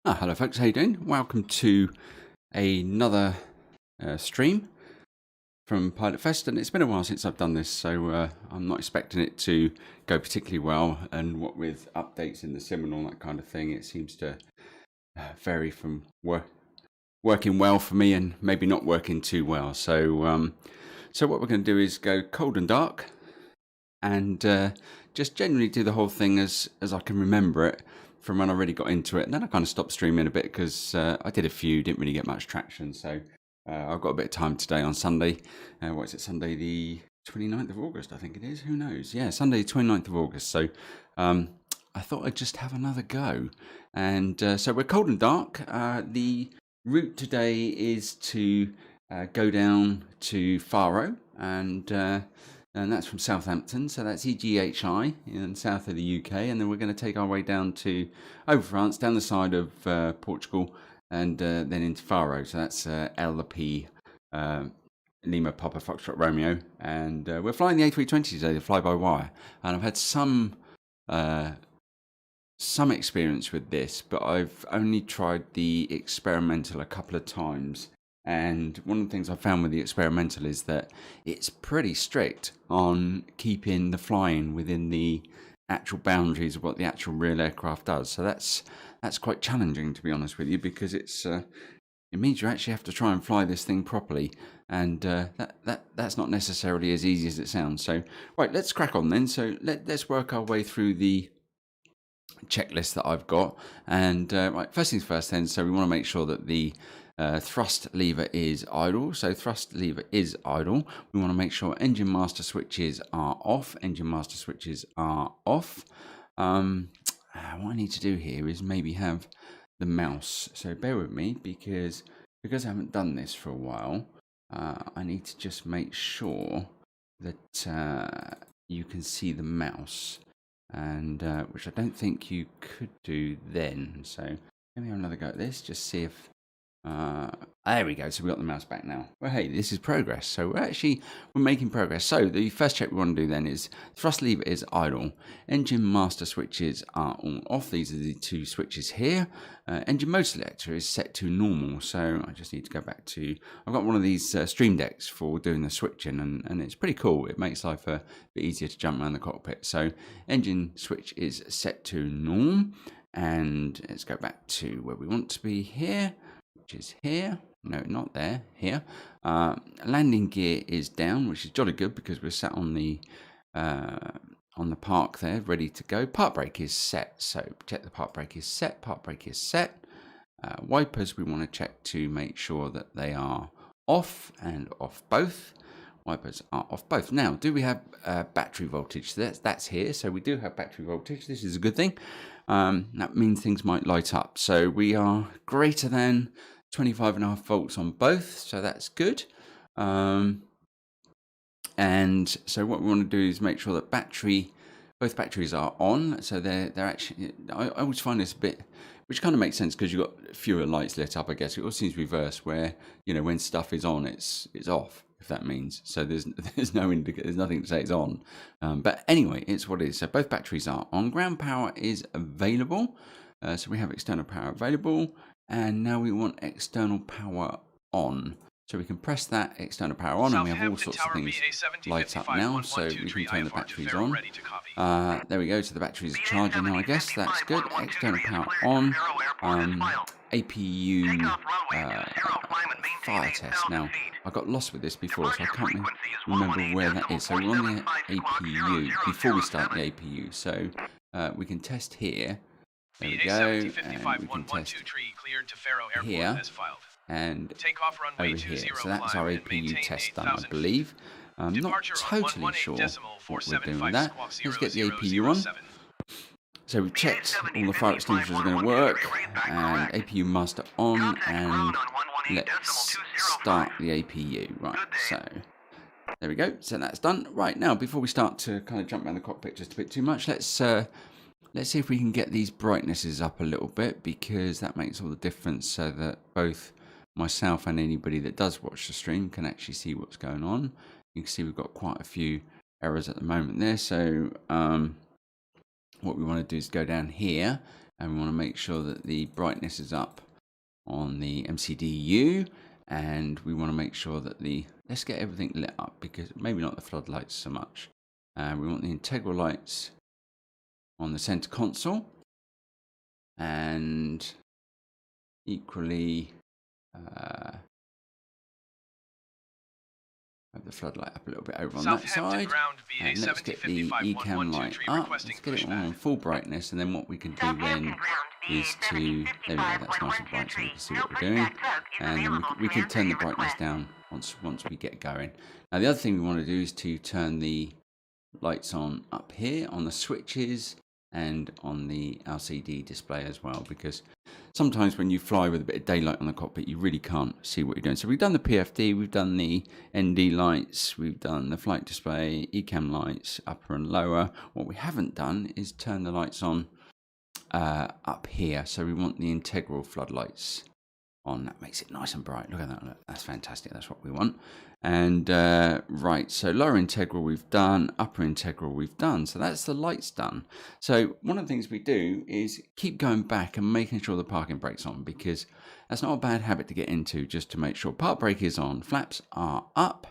Hello folks, how you doing? Welcome to another stream from Pilot Fest, and it's been a while since I've done this, so I'm not expecting it to go particularly well, and what with updates in the sim and all that kind of thing, it seems to vary from working well for me and maybe not working too well. So what we're going to do is go cold and dark and just generally do the whole thing as I can remember it from when I really got into it. And then I kind of stopped streaming a bit because I did a few, didn't really get much traction. So I've got a bit of time today on Sunday. What is it, Sunday the 29th of August, I think it is. Who knows? Yeah, Sunday 29th of August. So I thought I'd just have another go. And so we're cold and dark. The route today is to go down to Faro, and that's from Southampton, so that's EGHI in south of the UK, and then we're going to take our way down to over France, down the side of Portugal, and then into Faro. So that's LP Lima Papa Foxtrot Romeo, and we're flying the A320 today, the fly-by-wire, and I've had some experience with this, but I've only tried the experimental a couple of times. And one of the things I found with the experimental is that it's pretty strict on keeping the flying within the actual boundaries of what the actual real aircraft does. So that's quite challenging, to be honest with you, because it means you actually have to try and fly this thing properly, and that's not necessarily as easy as it sounds. So right, let's crack on then. So let's work our way through the checklist that I've got, and right, first things first then. So we want to make sure that the thrust lever is idle. So thrust lever is idle. We want to make sure engine master switches are off. Engine master switches are off. What I need to do here is maybe have the mouse. So bear with me, because I haven't done this for a while. I need to just make sure that you can see the mouse, and which I don't think you could do then. So let me have another go at this, just see if there we go. So we got the mouse back now. Well, hey, this is progress. So we're making progress. So the first check we want to do then is thrust lever is idle. Engine master switches are on off. These are the two switches here. Engine mode selector is set to normal. So I just need to go back to, I've got one of these stream decks for doing the switching, and it's pretty cool. It makes life a bit easier to jump around the cockpit. So engine switch is set to norm, and let's go back to where we want to be here, which is here. No, not there, here. Landing gear is down, which is jolly good because we're sat on the park there, ready to go. Park brake is set, so check the park brake is set. Park brake is set. Wipers, we want to check to make sure that they are off and off both. Wipers are off both. Now, do we have battery voltage? So that's here, so we do have battery voltage. This is a good thing. That means things might light up. So we are greater than 25.5 volts on both, so that's good. And so what we want to do is make sure that both batteries are on. So they're actually, I always find this a bit, which kind of makes sense because you've got fewer lights lit up, I guess. It all seems reverse, where when stuff is on, it's off, if that means. So there's no indicator, there's nothing to say it's on. But anyway, it's what it is. So both batteries are on. Ground power is available. So we have external power available, and now we want external power on. So we can press that external power on, and we have all sorts of things light up now. So we can turn the batteries on. There we go. So the batteries are charging now, I guess. That's good. External power on. APU fire test. Now, I got lost with this before, so I can't remember where that is. So we're on the APU before we start the APU. So we can test here. There we go. And we can test here. And over here. So that's our APU test done, I believe. I'm not totally sure what we're doing with that. Let's get the APU on. So we've checked all the fire extinguishers are going to work, and APU master on, and let's start the APU. Right, so there we go. So that's done. Right, now before we start to kind of jump around the cockpit just a bit too much, let's see if we can get these brightnesses up a little bit, because that makes all the difference, so that both myself and anybody that does watch the stream can actually see what's going on. You can see we've got quite a few errors at the moment there. So what we want to do is go down here and we want to make sure that the brightness is up on the MCDU, and we want to make sure that let's get everything lit up, because maybe not the floodlights so much. We want the integral lights on the center console, and equally have the floodlight up a little bit over on that side. And let's get the eCam light up. Let's get it on full brightness, and then what we can do then is there we go, that's nice and bright so we can see what we're doing. And then we can turn the brightness down once we get going. Now the other thing we want to do is to turn the lights on up here on the switches and on the LCD display as well, because sometimes when you fly with a bit of daylight on the cockpit, you really can't see what you're doing. So we've done the PFD, we've done the ND lights, we've done the flight display, eCam lights, upper and lower. What we haven't done is turn the lights on up here. So we want the integral floodlights on. That makes it nice and bright. Look at that. Look, that's fantastic. That's what we want. And right, so lower integral we've done, upper integral we've done. So that's the lights done. So one of the things we do is keep going back and making sure the parking brake's on, because that's not a bad habit to get into, just to make sure park brake is on, flaps are up,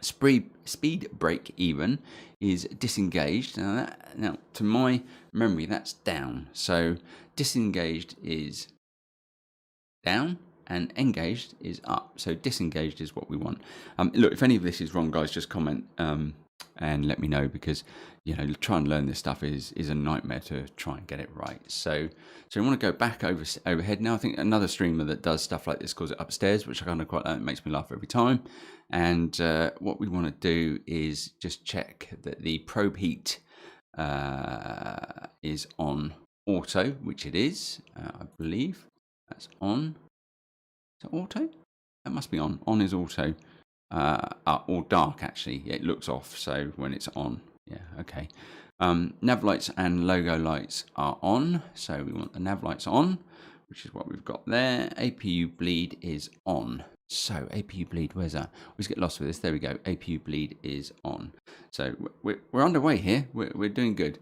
speed brake even is disengaged. Now to my memory, that's down. So disengaged is down and engaged is up. So disengaged is what we want. Look, if any of this is wrong, guys, just comment and let me know, because trying to learn this stuff is a nightmare to try and get it right. So we want to go back overhead now. I think another streamer that does stuff like this calls it upstairs, which I kind of quite like. It makes me laugh every time. And what we want to do is just check that the probe heat is on auto, which it is. I believe that's on. Is it auto? That must be on. On is auto. Or dark, actually. Yeah, it looks off, so when it's on. Yeah, okay. Nav lights and logo lights are on. So we want the nav lights on, which is what we've got there. APU bleed is on. So APU bleed, where's that? We always get lost with this. There we go. APU bleed is on. So we're underway here. We're doing good.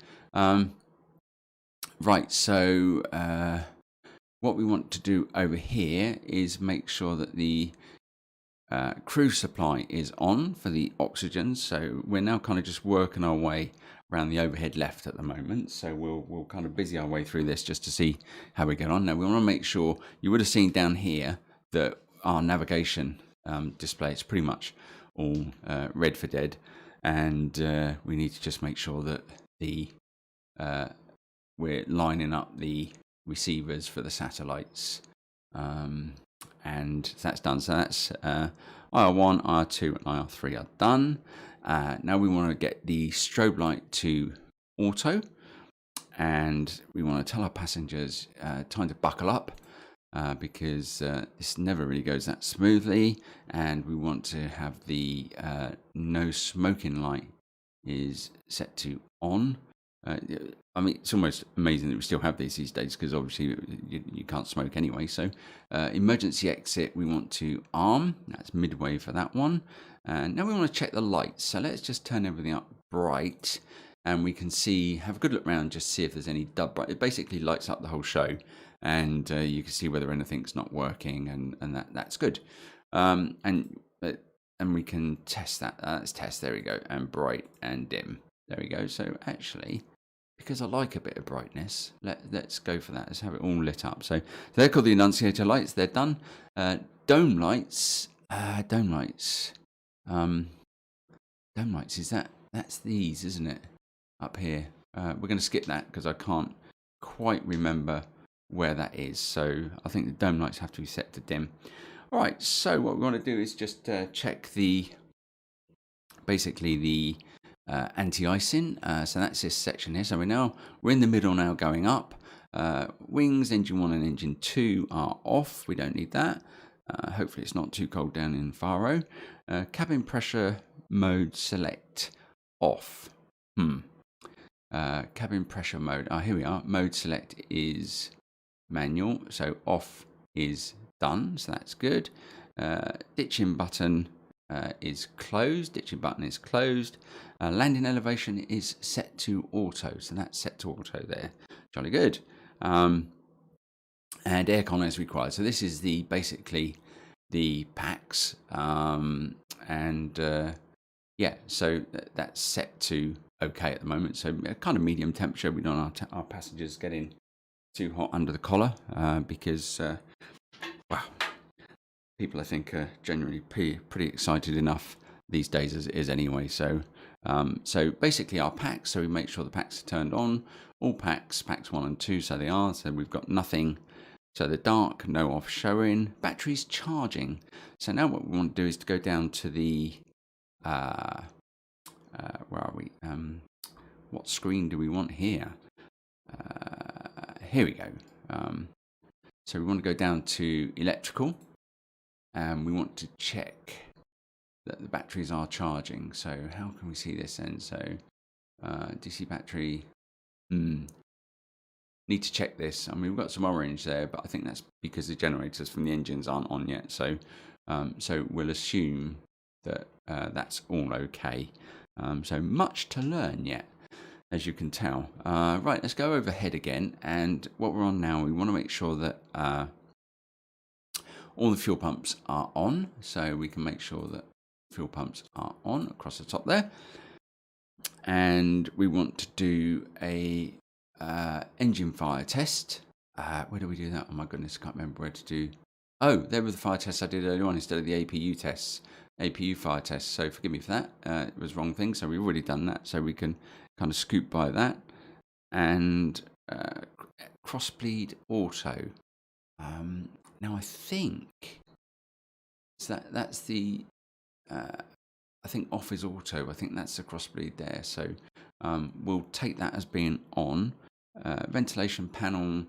Right, so what we want to do over here is make sure that the crew supply is on for the oxygen. So we're now kind of just working our way around the overhead left at the moment. So we'll kind of busy our way through this just to see how we get on. Now we want to make sure, you would have seen down here that our navigation display, it's pretty much all red for dead. And we need to just make sure that we're lining up the receivers for the satellites, and that's done. So that's IR1, IR2 and IR3 are done. Now we want to get the strobe light to auto, and we want to tell our passengers time to buckle up, because this never really goes that smoothly, and we want to have the no smoking light is set to on. I mean, it's almost amazing that we still have these days, because obviously you can't smoke anyway. So emergency exit, we want to arm. That's midway for that one. And now we want to check the lights. So let's just turn everything up bright, and we can see, have a good look around, just see if there's any dub bright. It basically lights up the whole show, and you can see whether anything's not working, and that's good. And we can test that. Let's test. There we go. And bright and dim. There we go. So actually, because I like a bit of brightness, let's go for that. Let's have it all lit up. So they're called the annunciator lights. They're done. Dome lights. Dome lights. That's these, isn't it? Up here. We're going to skip that because I can't quite remember where that is. So I think the dome lights have to be set to dim. All right. So what we want to do is just check basically the anti-icing. So that's this section here. So we're in the middle now, going up. Wings, engine 1 and engine 2 are off. We don't need that. Hopefully it's not too cold down in Faro. Cabin pressure mode select off. Cabin pressure mode. Here we are. Mode select is manual. So off is done. So that's good. Ditching button is closed. Ditching button is closed. Landing elevation is set to auto. So that's set to auto there. Jolly good. And aircon as required. So this is basically the packs, yeah, so that's set to okay at the moment. So kind of medium temperature. We don't want our passengers getting too hot under the collar, because wow, people I think are generally pretty excited enough these days as it is anyway. So so basically our packs, so we make sure the packs are turned on, all packs 1 and 2, so they are. So we've got nothing, so the dark, no off showing, batteries charging. So now what we want to do is to go down to the where are we? What screen do we want here? Here we go. So we want to go down to electrical, and we want to check that the batteries are charging. So how can we see this then? So DC battery. Need to check this. I mean, we've got some orange there, but I think that's because the generators from the engines aren't on yet. So so we'll assume that that's all okay. So much to learn yet, as you can tell. Right, let's go overhead again. And what we're on now, we want to make sure that all the fuel pumps are on. So we can make sure that fuel pumps are on across the top there. And we want to do a engine fire test. Where do we do that? Oh my goodness, I can't remember where to do. Oh, there were the fire tests I did earlier on instead of the APU tests. APU fire tests. So forgive me for that. It was the wrong thing. So we've already done that. So we can kind of scoop by that. And crossbleed auto. Now I think so that's the I think off is auto. I think that's the crossbleed there. So we'll take that as being on. Ventilation panel.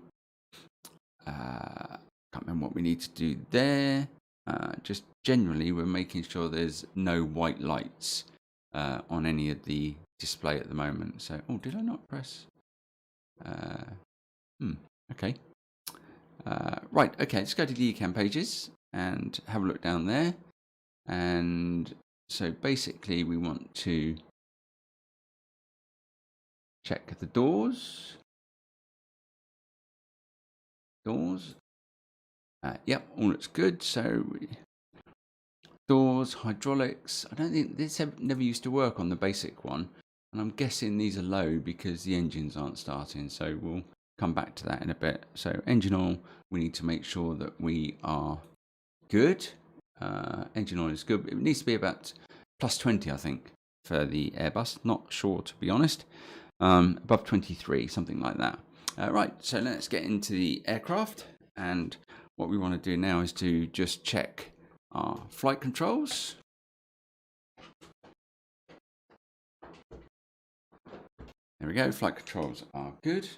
Can't remember what we need to do there. Just generally, we're making sure there's no white lights on any of the display at the moment. So, oh, did I not press? Okay. Right. Okay. Let's go to the Ecamm pages and have a look down there. And so basically, we want to check the doors. Yep, all looks good. So doors, hydraulics. I don't think this never used to work on the basic one, and I'm guessing these are low because the engines aren't starting. So we'll come back to that in a bit. So engine oil, we need to make sure that we are good. Engine oil is good. It needs to be about plus 20, I think, for the Airbus. Not sure, to be honest. Above 23, something like that. Right, so let's get into the aircraft, and what we want to do now is to just check our flight controls. There we go, flight controls are good.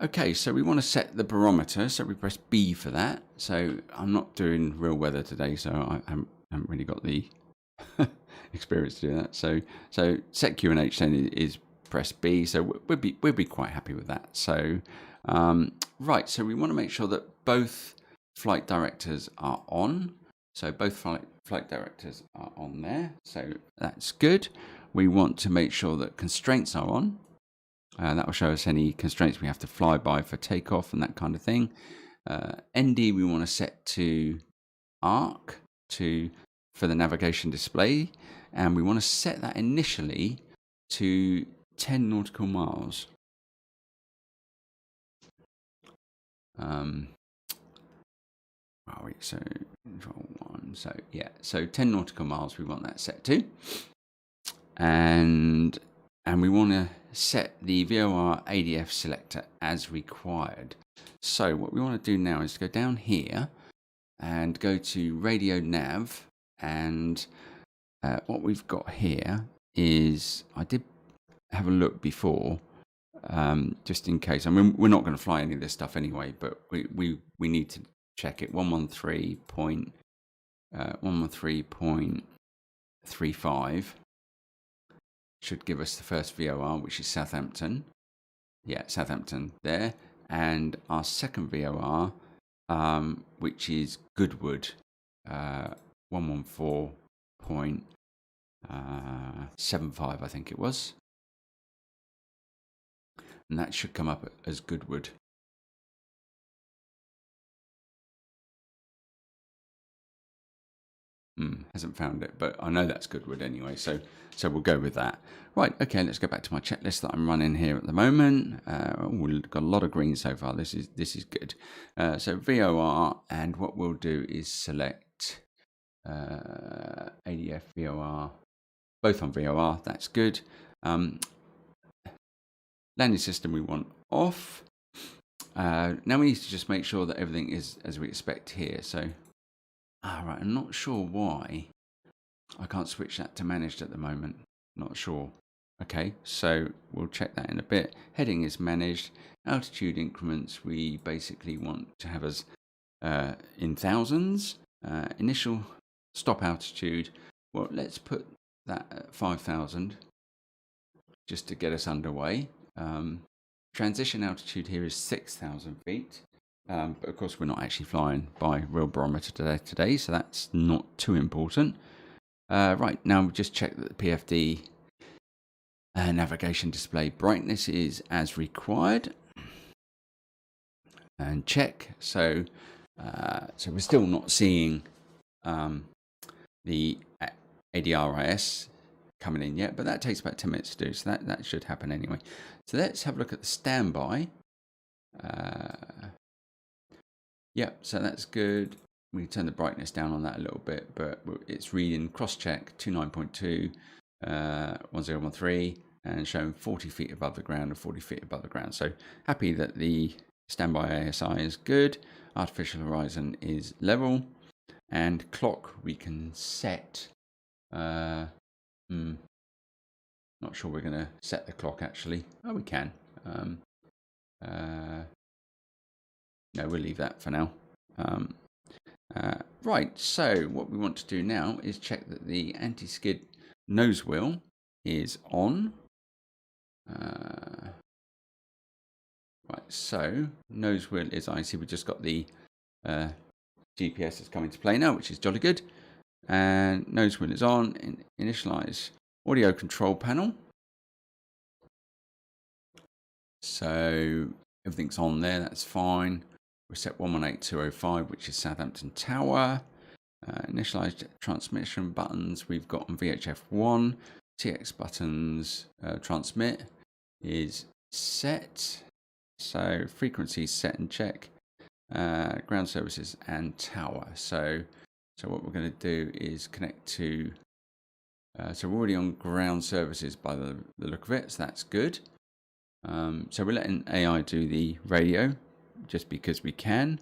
Okay, so we want to set the barometer, so we press B for that. So I'm not doing real weather today, so I haven't really got the experience to do that. So set QNH then is press B, so we'll be quite happy with that. So right, so we want to make sure that both flight directors are on. So both flight directors are on there, so that's good. We want to make sure that constraints are on. That will show us any constraints we have to fly by for takeoff and that kind of thing. ND we want to set to arc for the navigation display, and we want to set that initially to 10 nautical miles. So control 1. So yeah, so 10 nautical miles we want that set to, and we want to set the VOR ADF selector as required. So what we want to do now is to go down here and go to radio nav, and what we've got here is, I did have a look before, just in case. I mean, we're not going to fly any of this stuff anyway, but we need to check it. 113.35 should give us the first VOR, which is Southampton. Yeah, Southampton there. And our second VOR, which is Goodwood, 114.75, I think it was. and that should come up as Goodwood. Hasn't found it, but I know that's Goodwood anyway, so we'll go with that. Right, okay, let's go back to my checklist that I'm running here at the moment. We've got a lot of green so far. This is good. So VOR, and what we'll do is select ADF VOR, both on VOR. That's good. Landing system we want off. Now we need to just make sure that everything is as we expect here. So, right, I'm not sure why I can't switch that to managed at the moment. Not sure. Okay, so we'll check that in a bit. Heading is managed. Altitude increments we basically want to have as in thousands. Initial stop altitude, well, let's put that at 5,000 just to get us underway. Transition altitude here is 6,000 feet. But of course, we're not actually flying by real barometer today, so that's not too important. Right, now we'll just check that the PFD navigation display brightness is as required. And check. So we're still not seeing the ADRIS coming in yet, but that takes about 10 minutes to do, so that should happen anyway. So let's have a look at the standby. Yep, so that's good. We turn the brightness down on that a little bit, but it's reading cross-check 29.2, 1013, and showing 40 feet above the ground and 40 feet above the ground. So happy that the standby ASI is good. Artificial horizon is level, and clock we can set. Not sure we're going to set the clock actually. Oh, we can. No, we'll leave that for now. Right, so what we want to do now is check that the anti-skid nose wheel is on. Right, so nose wheel is on. I see we just got the GPS that's coming to play now, which is jolly good. And nose wheel is on. Initialize audio control panel. So everything's on there, that's fine. We set 118205, which is Southampton Tower. Initialized transmission buttons we've got on VHF1. TX buttons transmit is set. So frequency set and check. Ground services and tower. So what we're going to do is connect to. So we're already on ground services by the look of it, so that's good. So we're letting AI do the radio just because we can.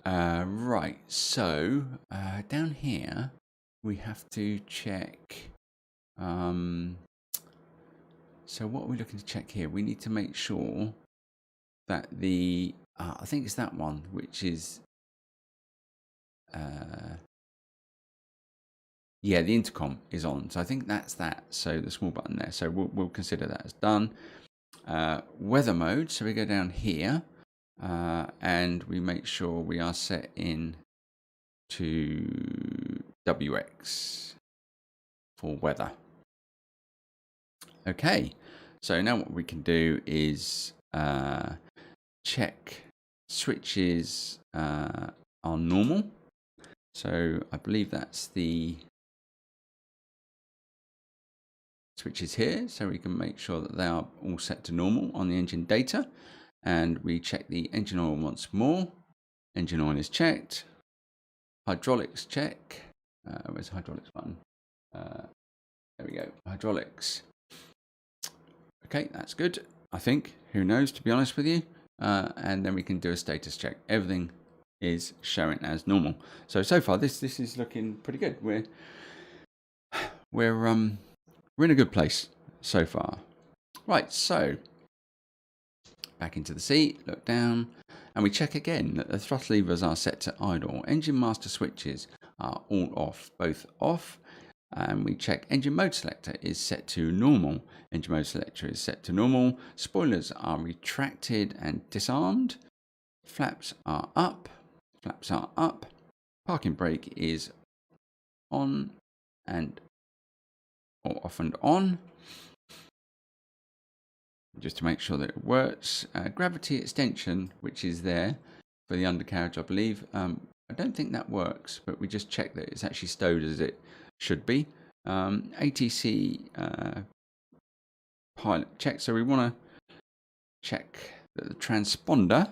Right, so down here we have to check. So what are we looking to check here? We need to make sure that the I think it's that one, which is yeah, the intercom is on. So I think that's that. So the small button there. So we'll consider that as done. Weather mode. So we go down here and we make sure we are set in to WX for weather. Okay. So now what we can do is check switches are normal. So I believe that's the switches here, so we can make sure that they are all set to normal on the engine data. And we check the engine oil once more. Engine oil is checked. Hydraulics check. Where's the hydraulics button? There we go. Hydraulics. Okay, that's good. I think. Who knows, to be honest with you. And then we can do a status check. Everything is showing as normal. So far this is looking pretty good. We're in a good place so far. Right, so back into the seat, look down, and we check again that the throttle levers are set to idle. Engine master switches are all off, both off. And we check engine mode selector is set to normal. Engine mode selector is set to normal. Spoilers are retracted and disarmed. Flaps are up. Flaps are up. Parking brake is on and or off and on. just to make sure that it works. Gravity extension, which is there for the undercarriage, I believe. I don't think that works, but we just check that it's actually stowed as it should be. ATC pilot check. So we want to check that the transponder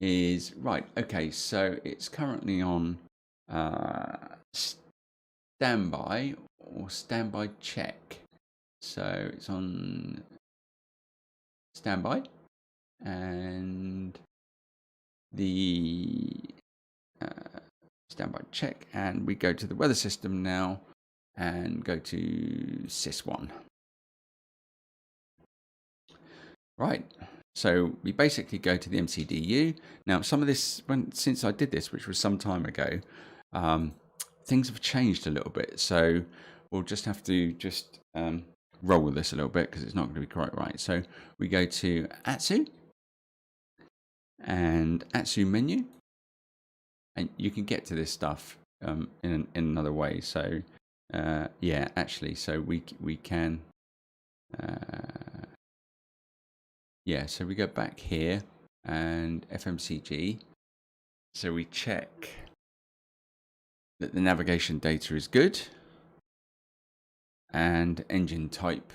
is right. Okay, so it's currently on standby or standby check. So it's on standby, and the standby check, and we go to the weather system now and go to sys1. Right, so we basically go to the MCDU. Now, some of this, since I did this, which was some time ago, things have changed a little bit. So we'll just have to roll with this a little bit because it's not going to be quite right. So we go to Atsu and Atsu menu, and you can get to this stuff in another way. So yeah, actually, so we can. Yeah, so we go back here and FMCG. So we check that the navigation data is good and engine type,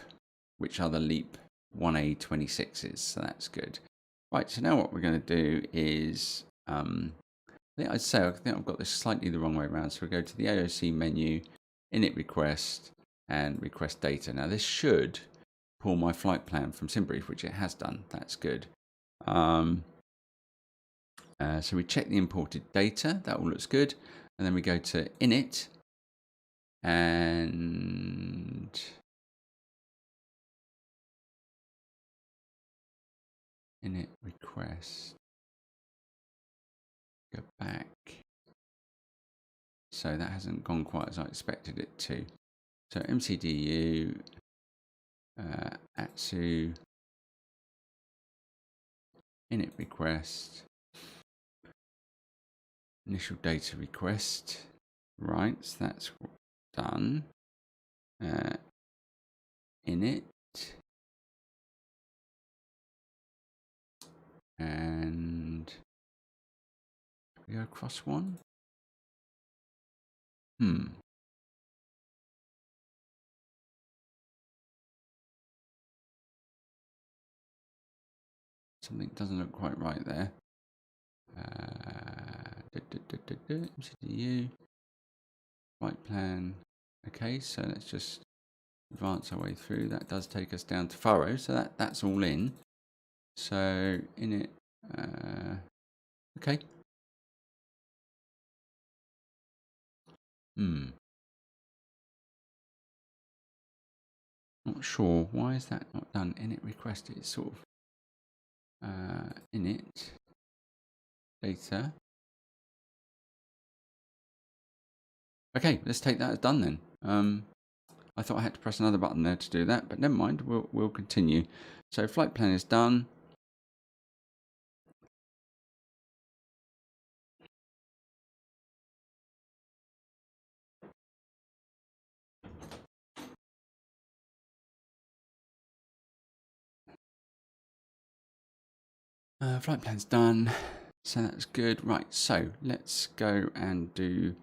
which are the LEAP 1A26s. So that's good. Right, so now what we're going to do is, I think I've got this slightly the wrong way around. So we go to the AOC menu, init request, and request data. Now this should pull my flight plan from SimBrief, which it has done. That's good. So we check the imported data. That all looks good. And then we go to init and init request. Go back. So that hasn't gone quite as I expected it to. So MCDU, Atsu, init request, initial data request. Right, so that's done. Init. And we go across one. Something doesn't look quite right there. MCDU, flight plan. Okay, so let's just advance our way through. That does take us down to Faro, so that's all in. So in it, okay. Not sure why is that not done. Init request is sort of init data. Okay, let's take that as done then. I thought I had to press another button there to do that, but never mind. We'll continue. So flight plan is done. Flight plan's done, so that's good. Right, so let's go and do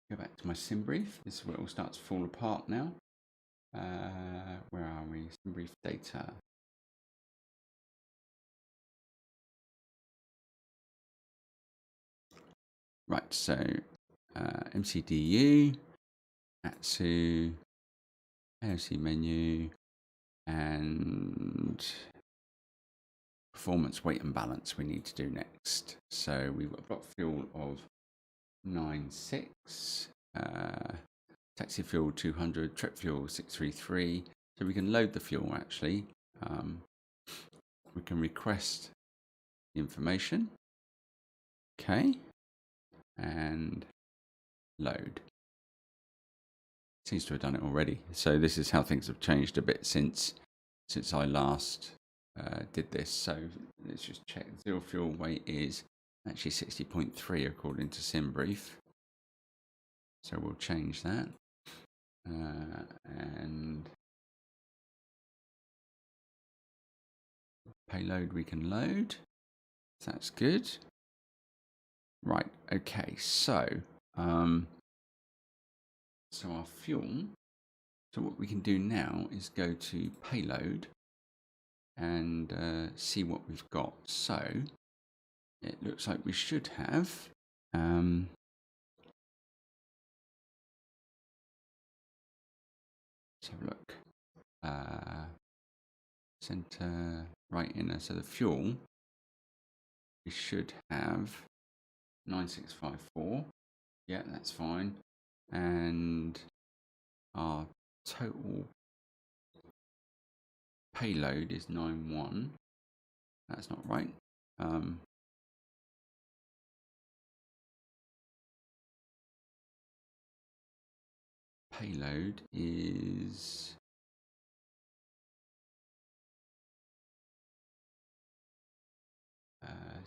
go back to my SimBrief. This is where it all starts to fall apart now. Where are we? SimBrief data. Right, so MCDU, Atsu, AOC menu, and performance, weight and balance we need to do next. So we've got block fuel of 96, taxi fuel 200, trip fuel 633. So we can load the fuel actually. We can request the information. Okay. And load. Seems to have done it already. So this is how things have changed a bit since I last did this. So let's just check. Zero fuel weight is actually 60.3 according to SimBrief. So we'll change that. And payload we can load. That's good. Right, okay, so our fuel. So what we can do now is go to payload and see what we've got. So it looks like we should have let's have a look. Center right inner. So the fuel we should have 9654. Yeah, that's fine. And our total payload is 91. That's not right. Payload is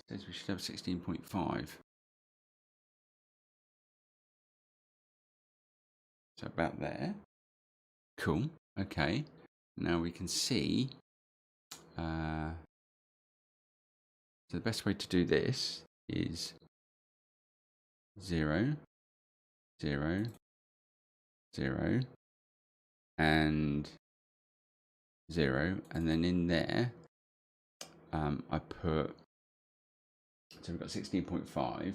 says we should have 16.5. So about there. Cool. Okay. Now we can see. So the best way to do this is 0, 0, 0, and 0, and then in there I put. So we've got 16.5.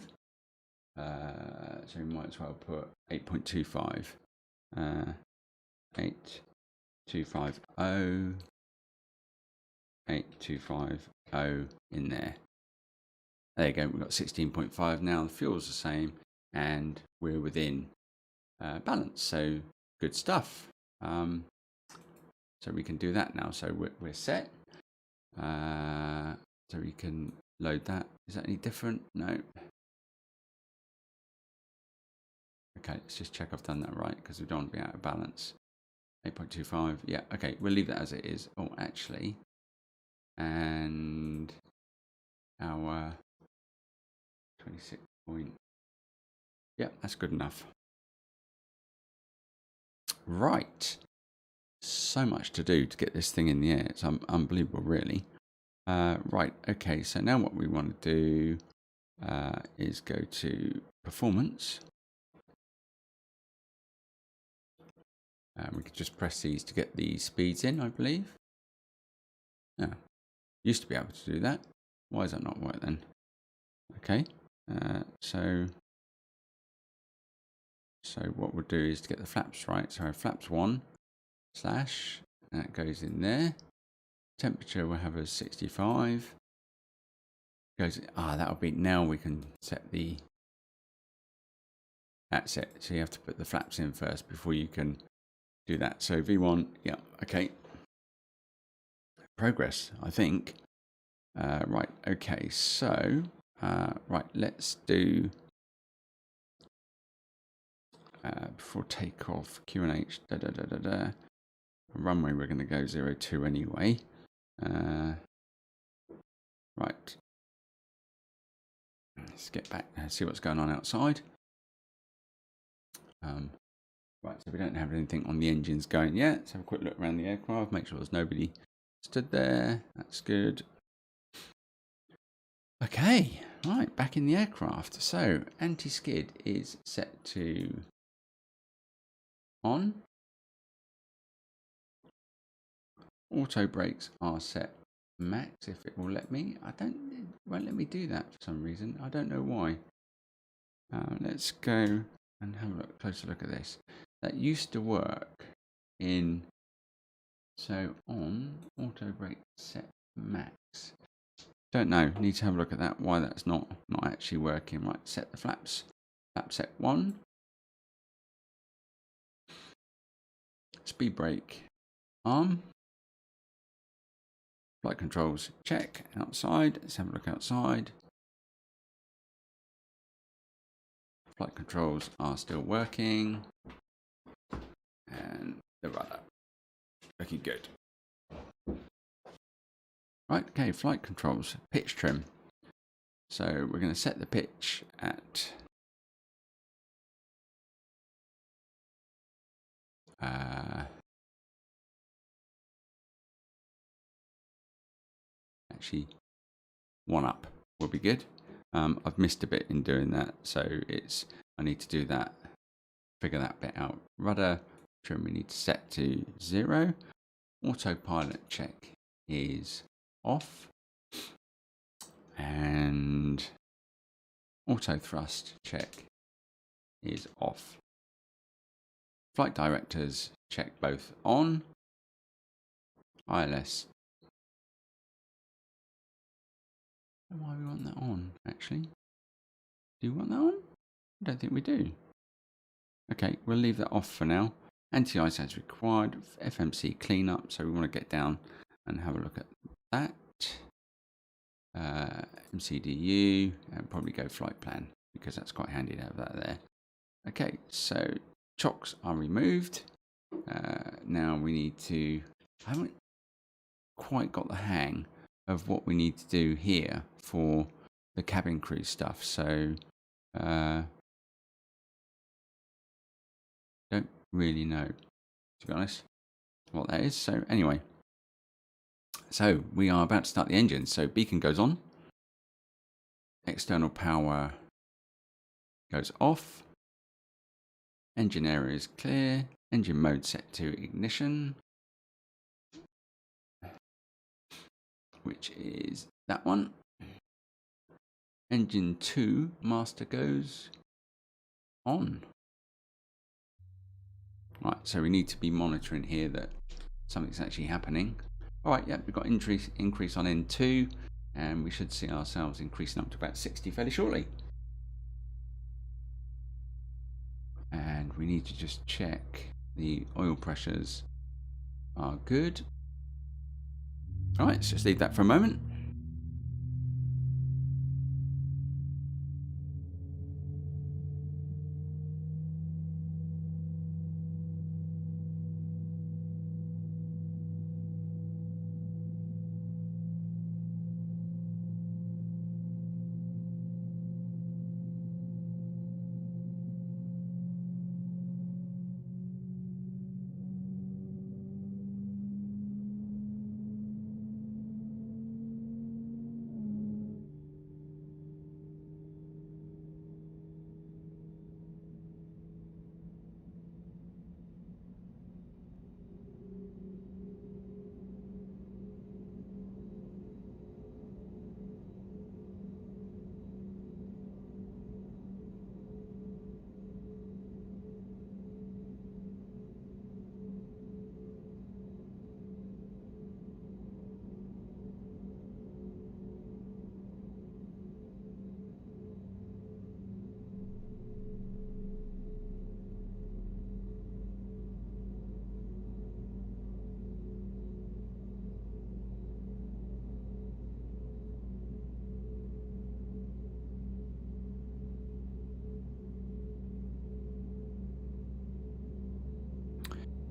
So we might as well put 8.25. 8250, 8250 in there. There you go. We've got 16.5 now. The fuel's the same, and we're within balance. So good stuff. So we can do that now. So we're set. So we can load that. Is that any different? No. Okay, let's just check I've done that right because we don't want to be out of balance. 8.25. Yeah, okay, we'll leave that as it is. Oh, actually. And our 26 point. Yeah, that's good enough. Right. So much to do to get this thing in the air. It's unbelievable, really. Right, okay, so now what we want to do is go to performance. We could just press these to get the speeds in, I believe. Yeah, used to be able to do that. Why does that not work then? Okay, so what we'll do is to get the flaps right. So flaps 1 / that goes in there. Temperature we'll have as 65. Goes that'll be, now we can set the. That's it. So you have to put the flaps in first before you can do that. So V1, yeah, okay. Progress, I think. Right, okay, so right, let's do before takeoff, QNH, runway we're going to go 02 anyway. Right, let's get back and see what's going on outside. Right, so we don't have anything on the engines going yet. Let's have a quick look around the aircraft, make sure there's nobody stood there. That's good. Okay, right, back in the aircraft. So anti-skid is set to on. Auto brakes are set max if it will let me. It won't let me do that for some reason. I don't know why. Let's go and have a closer look at this. That used to work in. So on auto brake set max. Don't know. Need to have a look at that. Why that's not actually working. Right. Set the flaps. Flap set 1. Speed brake arm. Flight controls check. Outside. Let's have a look outside. Flight controls are still working. And the rudder. Looking good. Right, okay, flight controls, pitch trim. So we're going to set the pitch at Actually, one up will be good. I've missed a bit in doing that, so I need to do that, figure that bit out. Rudder trim we need to set to 0. Autopilot check is off, and auto thrust check is off. Flight directors check both on. ILS. Why we want that on, actually? Do you want that on? I don't think we do. Okay, we'll leave that off for now. Anti-ice as required. FMC cleanup. So we want to get down and have a look at that. MCDU, and probably go flight plan because that's quite handy to have that there. Okay, so chocks are removed. Now we need to. I haven't quite got the hang of what we need to do here for the cabin crew stuff. So don't really know, to be honest, what that is. So anyway, so we are about to start the engine. So beacon goes on. External power goes off. Engine area is clear. Engine mode set to ignition, which is that one. Engine 2 master goes on. Right, so we need to be monitoring here that something's actually happening. All right, yeah, we've got increase on N2, and we should see ourselves increasing up to about 60 fairly shortly. And we need to just check the oil pressures are good. All right, so just leave that for a moment.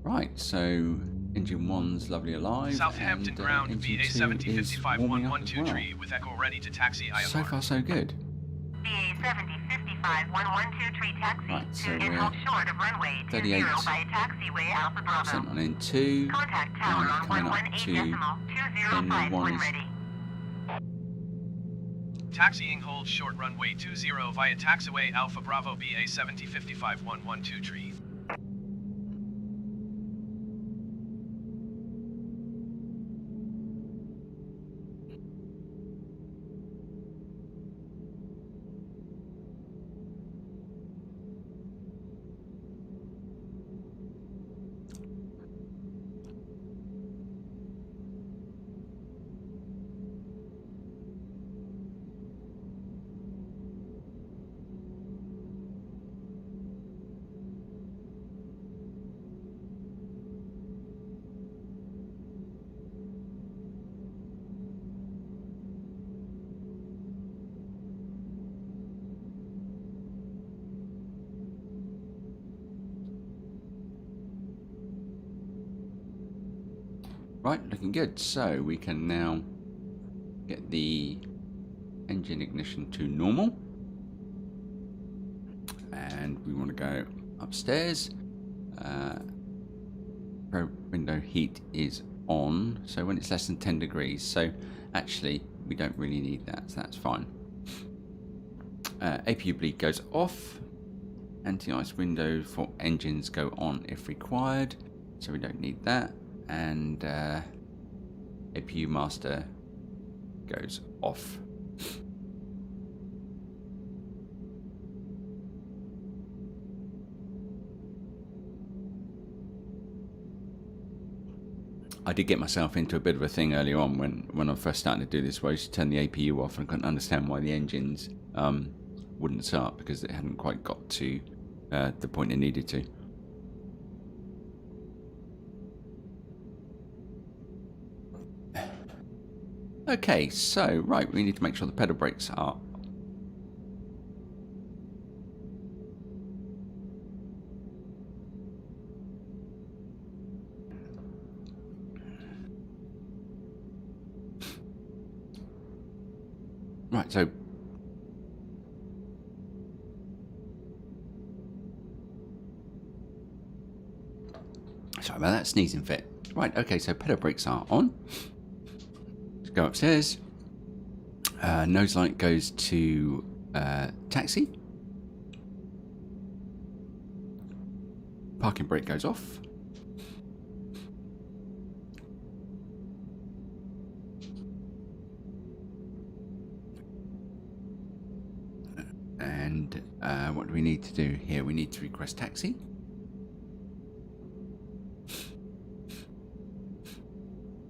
Right, so engine 1's lovely alive. Southampton ground VA 7055-112 tree with echo ready to taxi IFR. So far so good. VA 7055-112 tree taxi Right, so to inhold short of runway 38 20 via taxiway Alpha Bravo. on N2. Contact tower on Coming up to 118.205 when N1 ready. Taxiing hold short runway 20 via taxiway Alpha Bravo BA 7055-112 tree. Right, looking good. So we can now get the engine ignition to normal. And we want to go upstairs. window heat is on, so when it's less than 10 degrees. So actually we don't really need that, so that's fine. APU bleed goes off. Anti-ice window for engines go on if required, so we don't need that. And APU master goes off. I did get myself into a bit of a thing earlier on when I first started to do this, where I used to turn the APU off and couldn't understand why the engines wouldn't start, because it hadn't quite got to the point it needed to. Okay, so right, we need to make sure the pedal brakes are right, so sorry about that sneezing fit. Right, okay, so pedal brakes are on. Let's go upstairs. Nose light goes to taxi. Parking brake goes off. And what do we need to do here? We need to request taxi.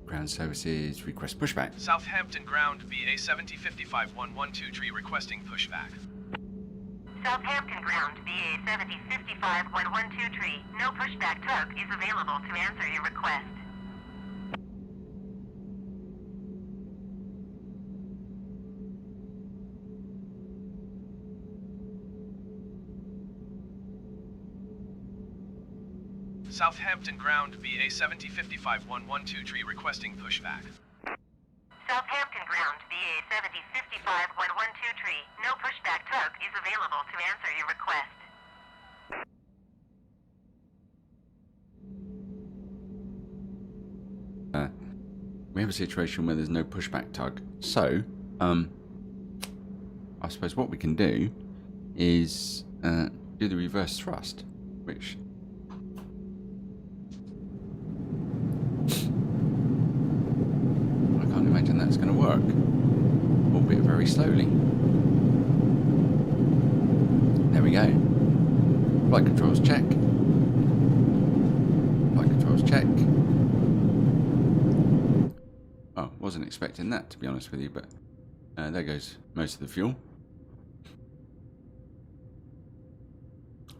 Ground services, request pushback. Southampton ground BA 7055-112 tree requesting pushback. Southampton ground BA 7055-112 tree. No pushback tug is available to answer your request. Southampton ground BA 7055-112 tree requesting pushback. Southampton ground BA 7055-112 tree. No pushback tug is available to answer your request. We have a situation where there's no pushback tug. So, I suppose what we can do is do the reverse thrust, which I can't imagine that's going to work, albeit very slowly. There we go. Flight controls check. Flight controls check. Oh, wasn't expecting that, to be honest with you, but there goes most of the fuel.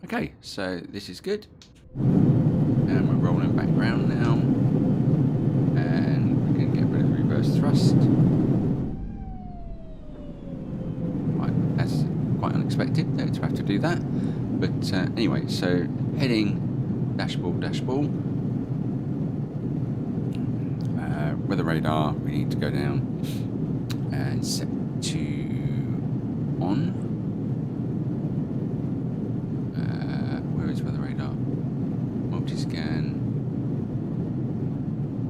Okay, so this is good. And we're rolling back round now. And we can get rid of the reverse thrust. Right, that's quite unexpected to have to do that. But anyway, so heading, dashboard. Weather radar, we need to go down and set to on. Where is weather radar? Multi-scan.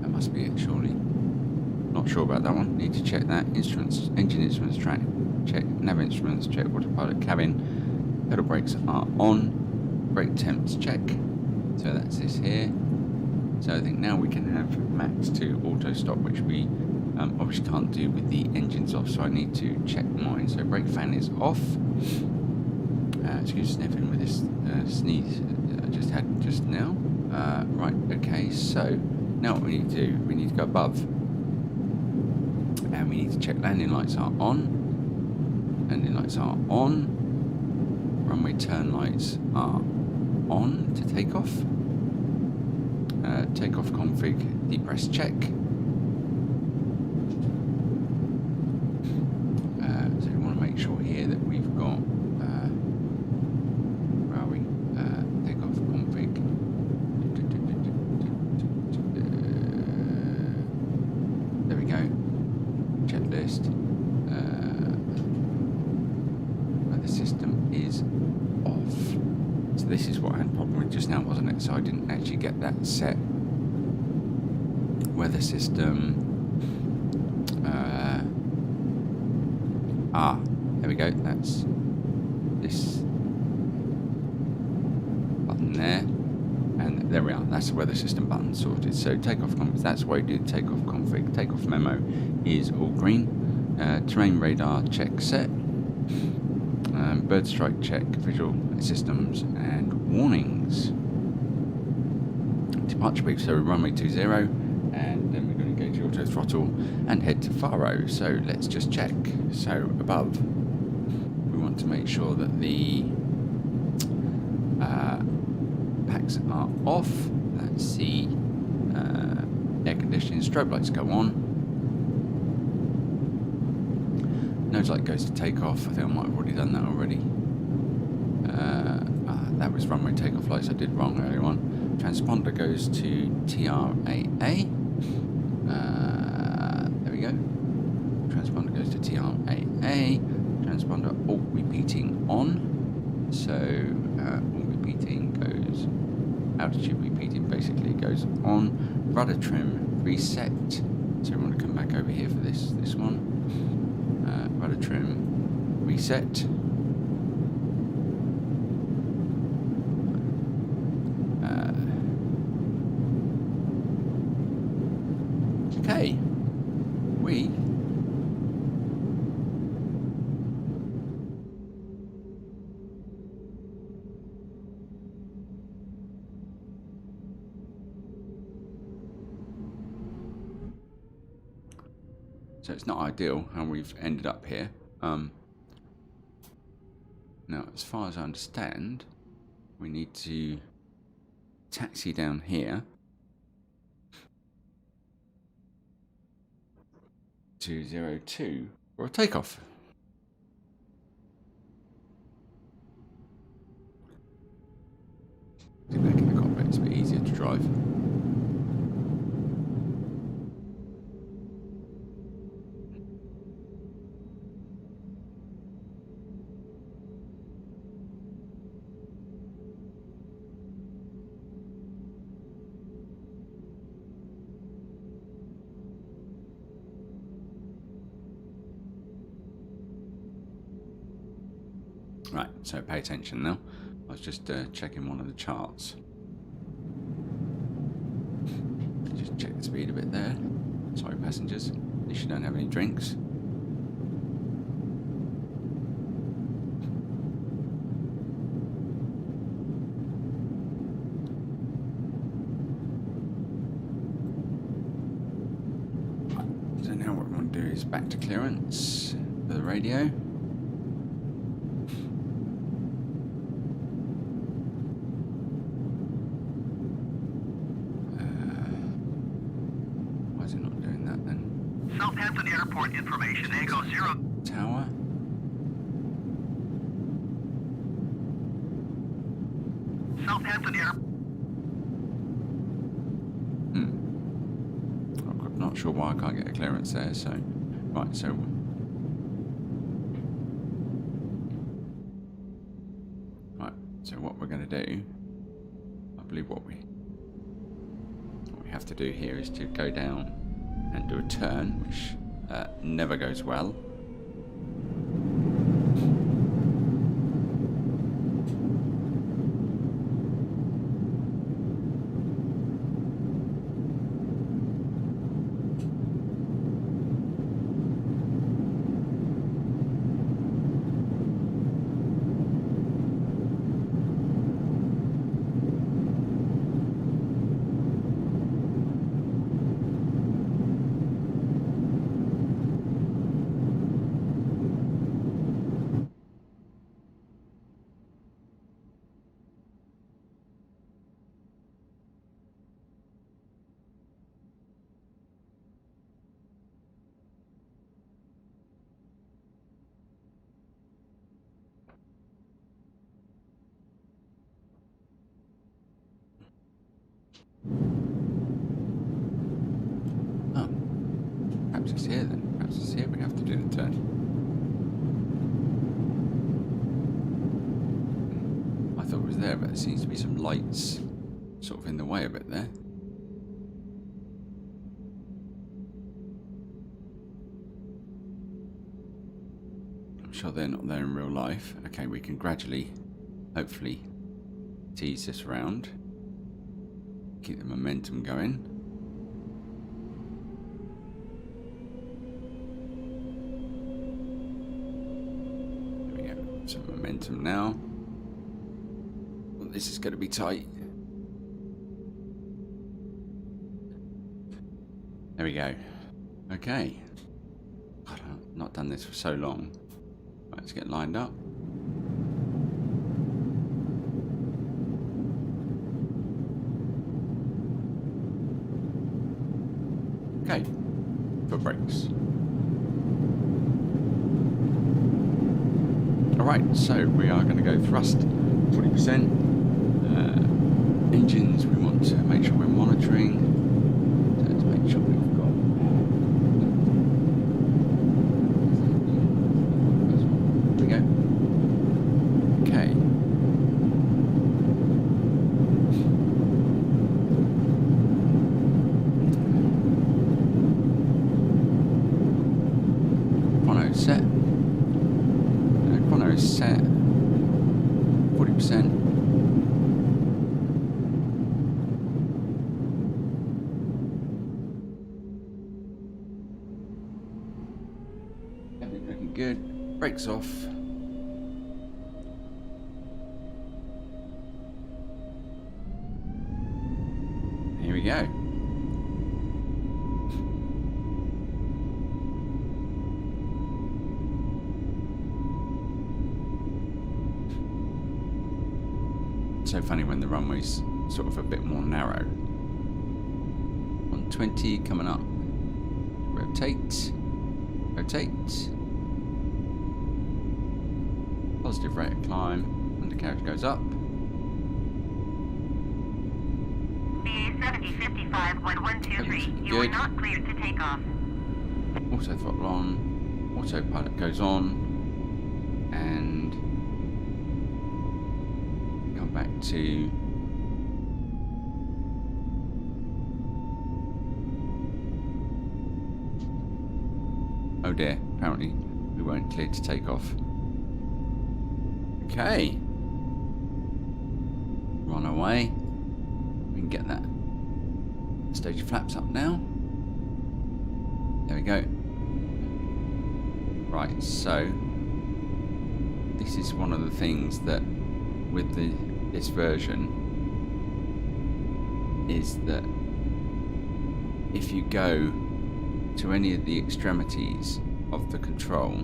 That must be it, surely. Not sure about that one. Need to check that. Instruments, engine instruments, track, check. Nav instruments, check. Autopilot cabin. Pedal brakes are on. Brake temps, check. So that's this here. So I think now we can have max to auto stop, which we obviously can't do with the engines off, so I need to check mine. So brake fan is off. Excuse sniffing with this sneeze I just had just now. Right, okay, so now what we need to do, we need to go above. And we need to check landing lights are on. Landing lights are on. Runway turn lights are on to take off. Takeoff config, depress check. So we want to make sure here that we've got where are we? Takeoff config. There we go. Checklist. The system is off. So this is what I had a problem with just now, wasn't it? So I didn't actually get that set weather system. There we go. That's this button there, and there we are. That's the weather system button sorted. So takeoff config. That's why we do takeoff config. Takeoff memo is all green. Terrain radar check set. Bird strike check. Visual systems and warnings. Departure brief. So runway 20, and then we're going to engage the auto throttle and head to Faro. So let's just check. So above, we want to make sure that the packs are off. Let's see. Air conditioning, strobe lights go on. Nose light goes to takeoff. I think I might have already done that already. That was runway takeoff lights I did wrong earlier on. Transponder goes to TRAA. There we go. Transponder goes to TRAA. Transponder alt repeating on. So alt repeating goes, altitude repeating basically goes on. Rudder trim reset. So we want to come back over here for this one. Rudder trim reset. Okay, we so it's not ideal how we've ended up here. Now, as far as I understand, we need to taxi down here to 02 for a takeoff. Get back in the cockpit, it's a bit easier to drive. Right, so pay attention now. I was just checking one of the charts. Just check the speed a bit there. Sorry, passengers, at least you don't have any drinks. Right, so now what we want to do is back to clearance for the radio. Southampton Airport information, Echo 0. Tower. Southampton Airport. I'm not sure why I can't get a clearance there, so... Right, so... Right, so what we're going to do... I believe what we have to do here is to go down and do a turn, which never goes well. Perhaps it's here then. Perhaps it's here we have to do the turn. I thought it was there, but there seems to be some lights sort of in the way a bit there. sure they're not there in real life. Okay, we can gradually, hopefully, tease this around. Keep the momentum going. There we go. Some momentum now. Well, this is going to be tight. There we go. Okay. God, I've not done this for so long. Right, let's get lined up. Okay, for brakes. Alright, so we are going to go thrust 40%. Engines, we want to make sure we're monitoring. So let's make sure we've got. There we go. Okay. Set. Chrono is set. 40%. Everything looking good. Brakes off. Here we go. So funny when the runway's sort of a bit more narrow. 120 coming up. Rotate. Rotate. Positive rate of climb. Undercarriage goes up. BA 7055 1123. You are not cleared to take off. Auto throttle on. Autopilot goes on. And back to oh dear, apparently we weren't cleared to take off. Okay, run away. We can get that stage flaps up now. There we go. Right, so this is one of the things that with this version is that if you go to any of the extremities of the control,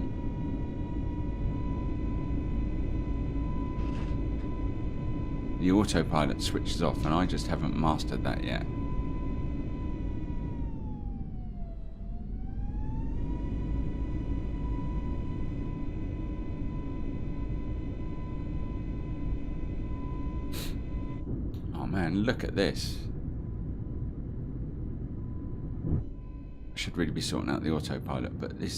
the autopilot switches off, and I just haven't mastered that yet. Man, look at this. I should really be sorting out the autopilot, but the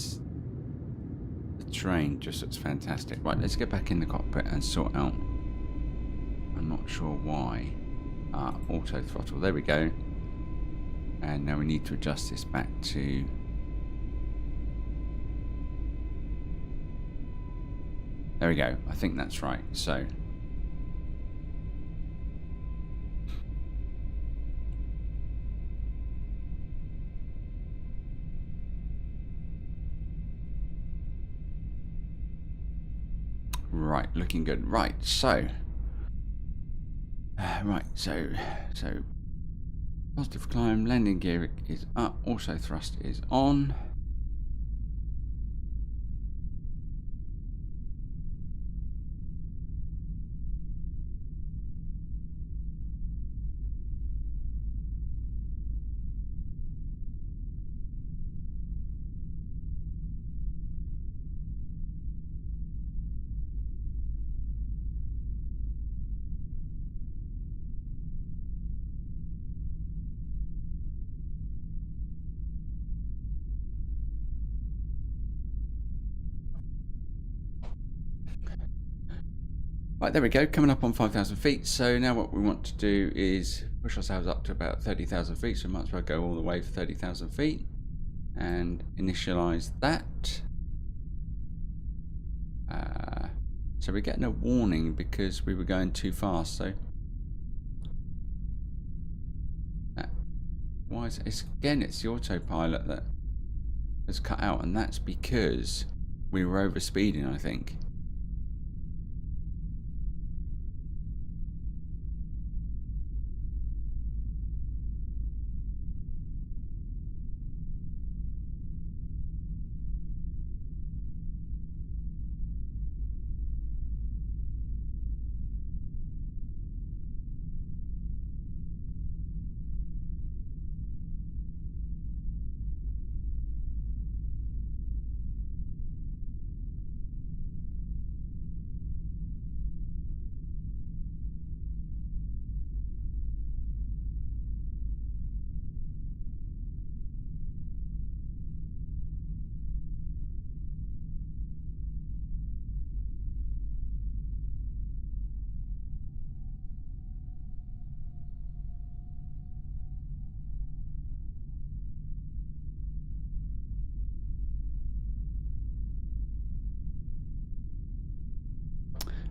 terrain just looks fantastic. Right, let's get back in the cockpit and sort out. I'm not sure why. Auto throttle, there we go. And now we need to adjust this back to there we go. I think that's right. So right, looking good. Right, so positive climb, landing gear is up, auto thrust is on. Right, there we go, coming up on 5,000 feet. So now what we want to do is push ourselves up to about 30,000 feet. So we might as well go all the way for 30,000 feet and initialize that. So we're getting a warning because we were going too fast. So why is it's the autopilot that has cut out, and that's because we were over speeding, I think.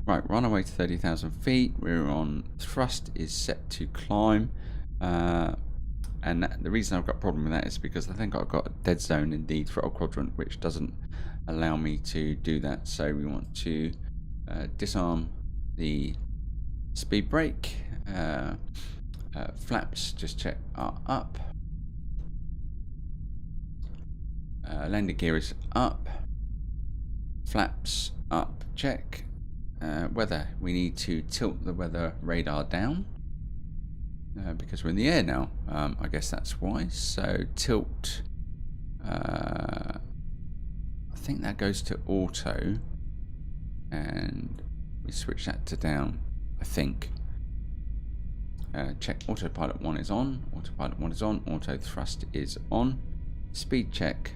Right, we're on our way to 30,000 feet. We're on thrust is set to climb. And the reason I've got a problem with that is because I think I've got a dead zone in the throttle quadrant, which doesn't allow me to do that. So we want to disarm the speed brake. Flaps, just check, are up. Landing gear is up. Flaps up, check. Weather, we need to tilt the weather radar down because we're in the air now. I guess that's why. So tilt, I think that goes to auto, and we switch that to down, I think. Check autopilot 1 is on, autopilot 1 is on, auto thrust is on. Speed check,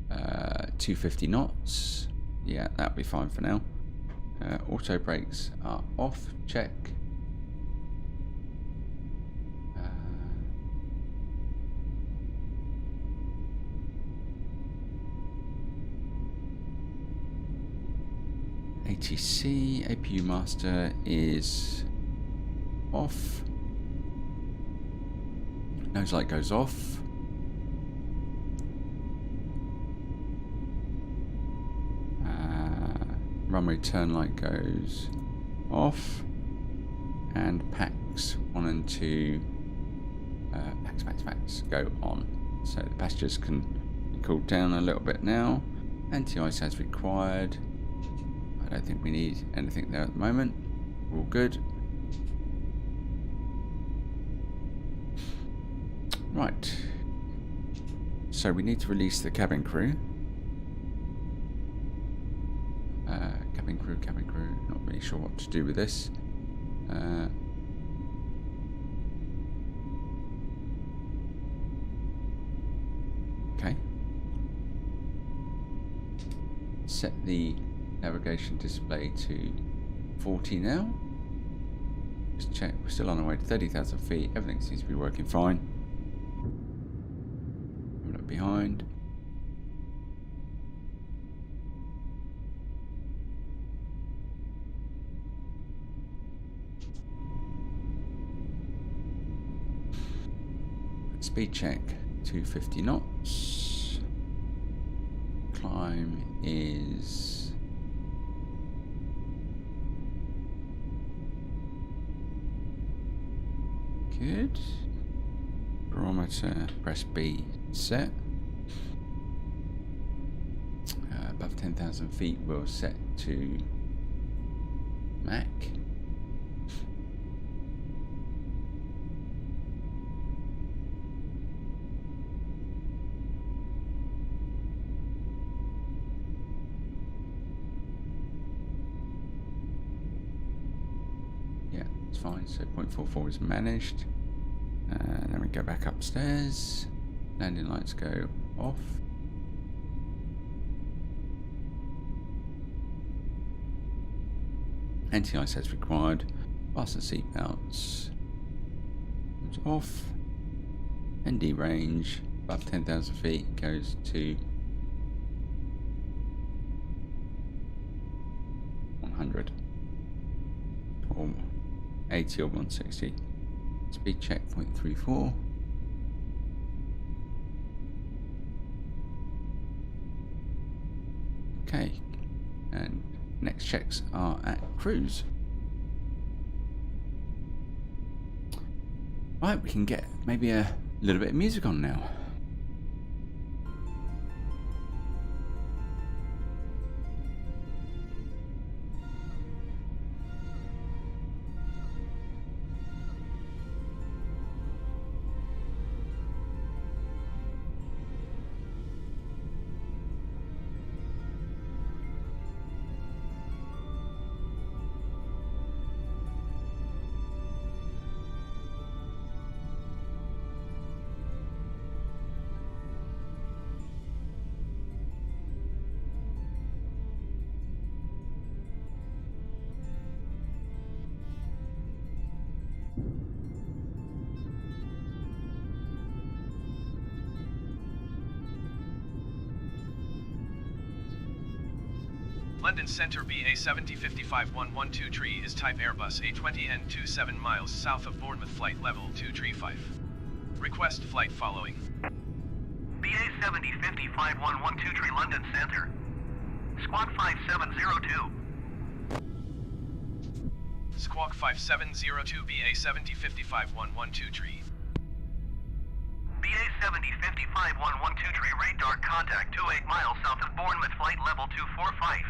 250 knots. Yeah, that'll be fine for now. Auto brakes are off, check. ATC, APU master is off. Nose light goes off. Runway turn light goes off, and packs 1 and 2 packs go on, so the passengers can be cooled down a little bit now. Anti-ice as required. I don't think we need anything there at the moment. We're all good. Right, so we need to release the cabin crew. Cabin crew, not really sure what to do with this. Okay. Set the navigation display to 40 now. Just check, we're still on our way to 30,000 feet. Everything seems to be working fine. Look behind. Speed check, 250 knots. Climb is good. Barometer, press B, set. Above 10,000 feet, we'll set to Mach. Fine, so 0.44 is managed. And then we go back upstairs. Landing lights go off. Anti-ice as required. Fasten seatbelts. It's off. ND range above 10,000 feet goes to 100. 100 or 80 or 160. Speed check 0.34. Okay, and next checks are at cruise. Right, we can get maybe a little bit of music on now. London Centre BA 7055-112 tree is type Airbus A20N 27 miles south of Bournemouth, flight level 235. Request flight following. BA 7055-112 tree London Centre. Squawk 5702. Squawk 5702 BA 7055-112 tree. BA 7055-112 tree radar contact 28 miles south of Bournemouth, flight level 245.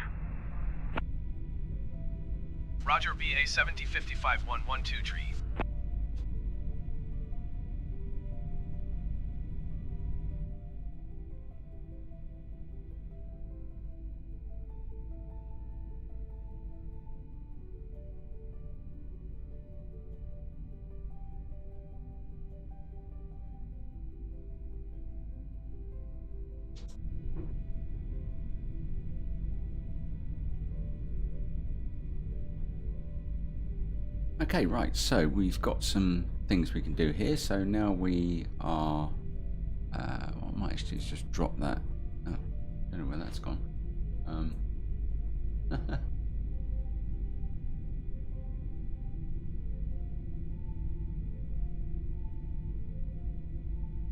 Roger, BA 7055-112 tree. Okay, right, so we've got some things we can do here. So now we are, what I might actually just drop that. Oh, don't know where that's gone.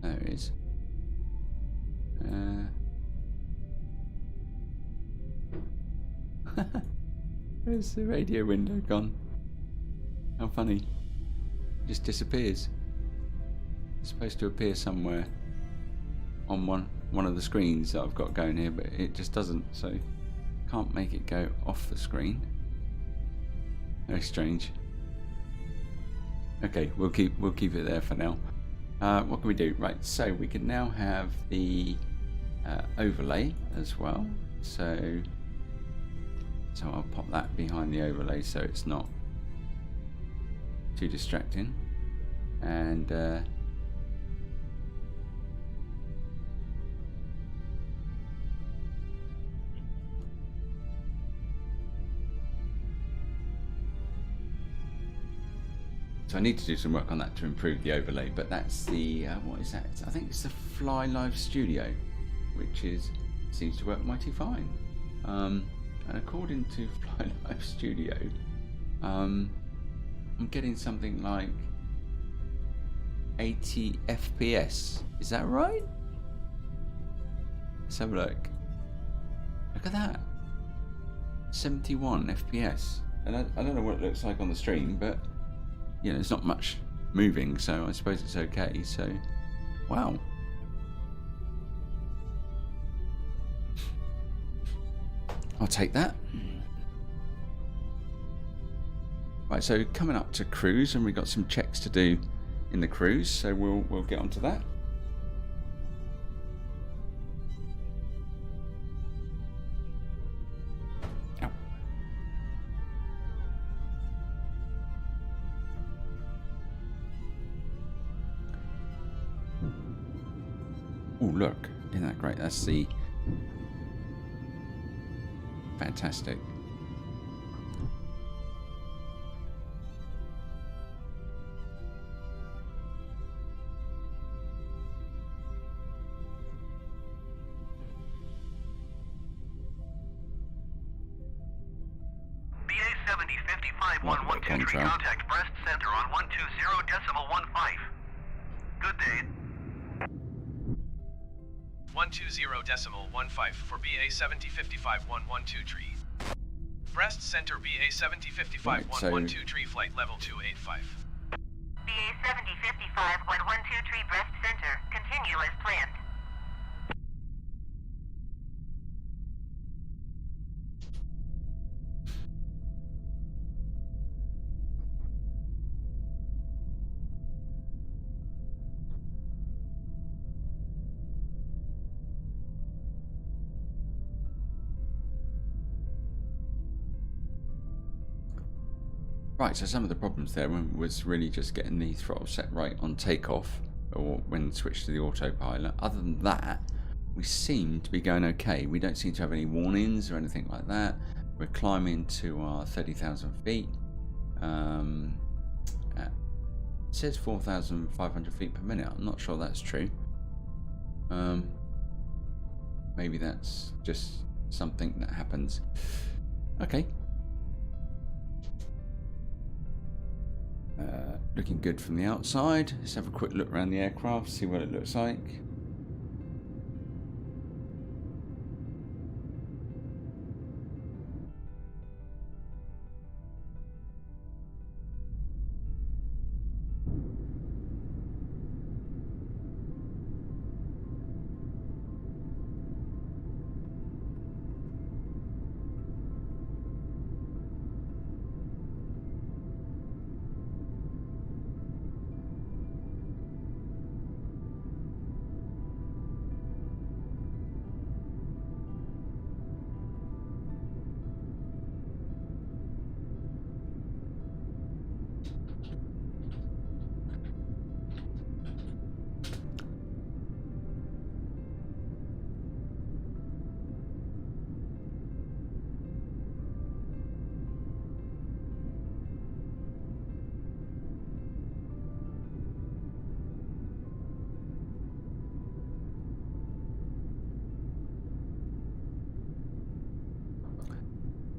There it is. Where's the radio window gone? How funny. It just disappears. It's supposed to appear somewhere on one of the screens that I've got going here, but it just doesn't, so can't make it go off the screen. Very strange. Okay, we'll keep it there for now. What can we do? Right, so we can now have the overlay as well. So I'll pop that behind the overlay so it's not too distracting. And so I need to do some work on that to improve the overlay, but that's the what is that? I think it's the Fly Live Studio, which seems to work mighty fine. And according to Fly Live Studio, I'm getting something like 80 FPS. Is that right? Let's have a look. Look at that. 71 FPS. And I don't know what it looks like on the stream, but you know, there's not much moving, so I suppose it's okay. So, wow. I'll take that. Right, so coming up to cruise, and we've got some checks to do in the cruise, so we'll get onto that. Oh, look, isn't that great? That's the fantastic. BA Flight Like a bit of 1123, contrail. contact Brest Center on 120.15. Good day. 120.15 for BA 7055 112 tree. Brest Center BA 7055 Right, so 112 tree flight level 285. BA 7055 112 tree Brest Center. Continue as planned. right, so some of the problems there was really just getting the throttle set right on takeoff, or when switched to the autopilot. Other than that, we seem to be going okay. We don't seem to have any warnings or anything like that. We're climbing to our 30,000 feet. It says 4,500 feet per minute. I'm not sure that's true. Maybe that's just something that happens. Okay. Looking good from the outside. Let's have a quick look around the aircraft, see what it looks like.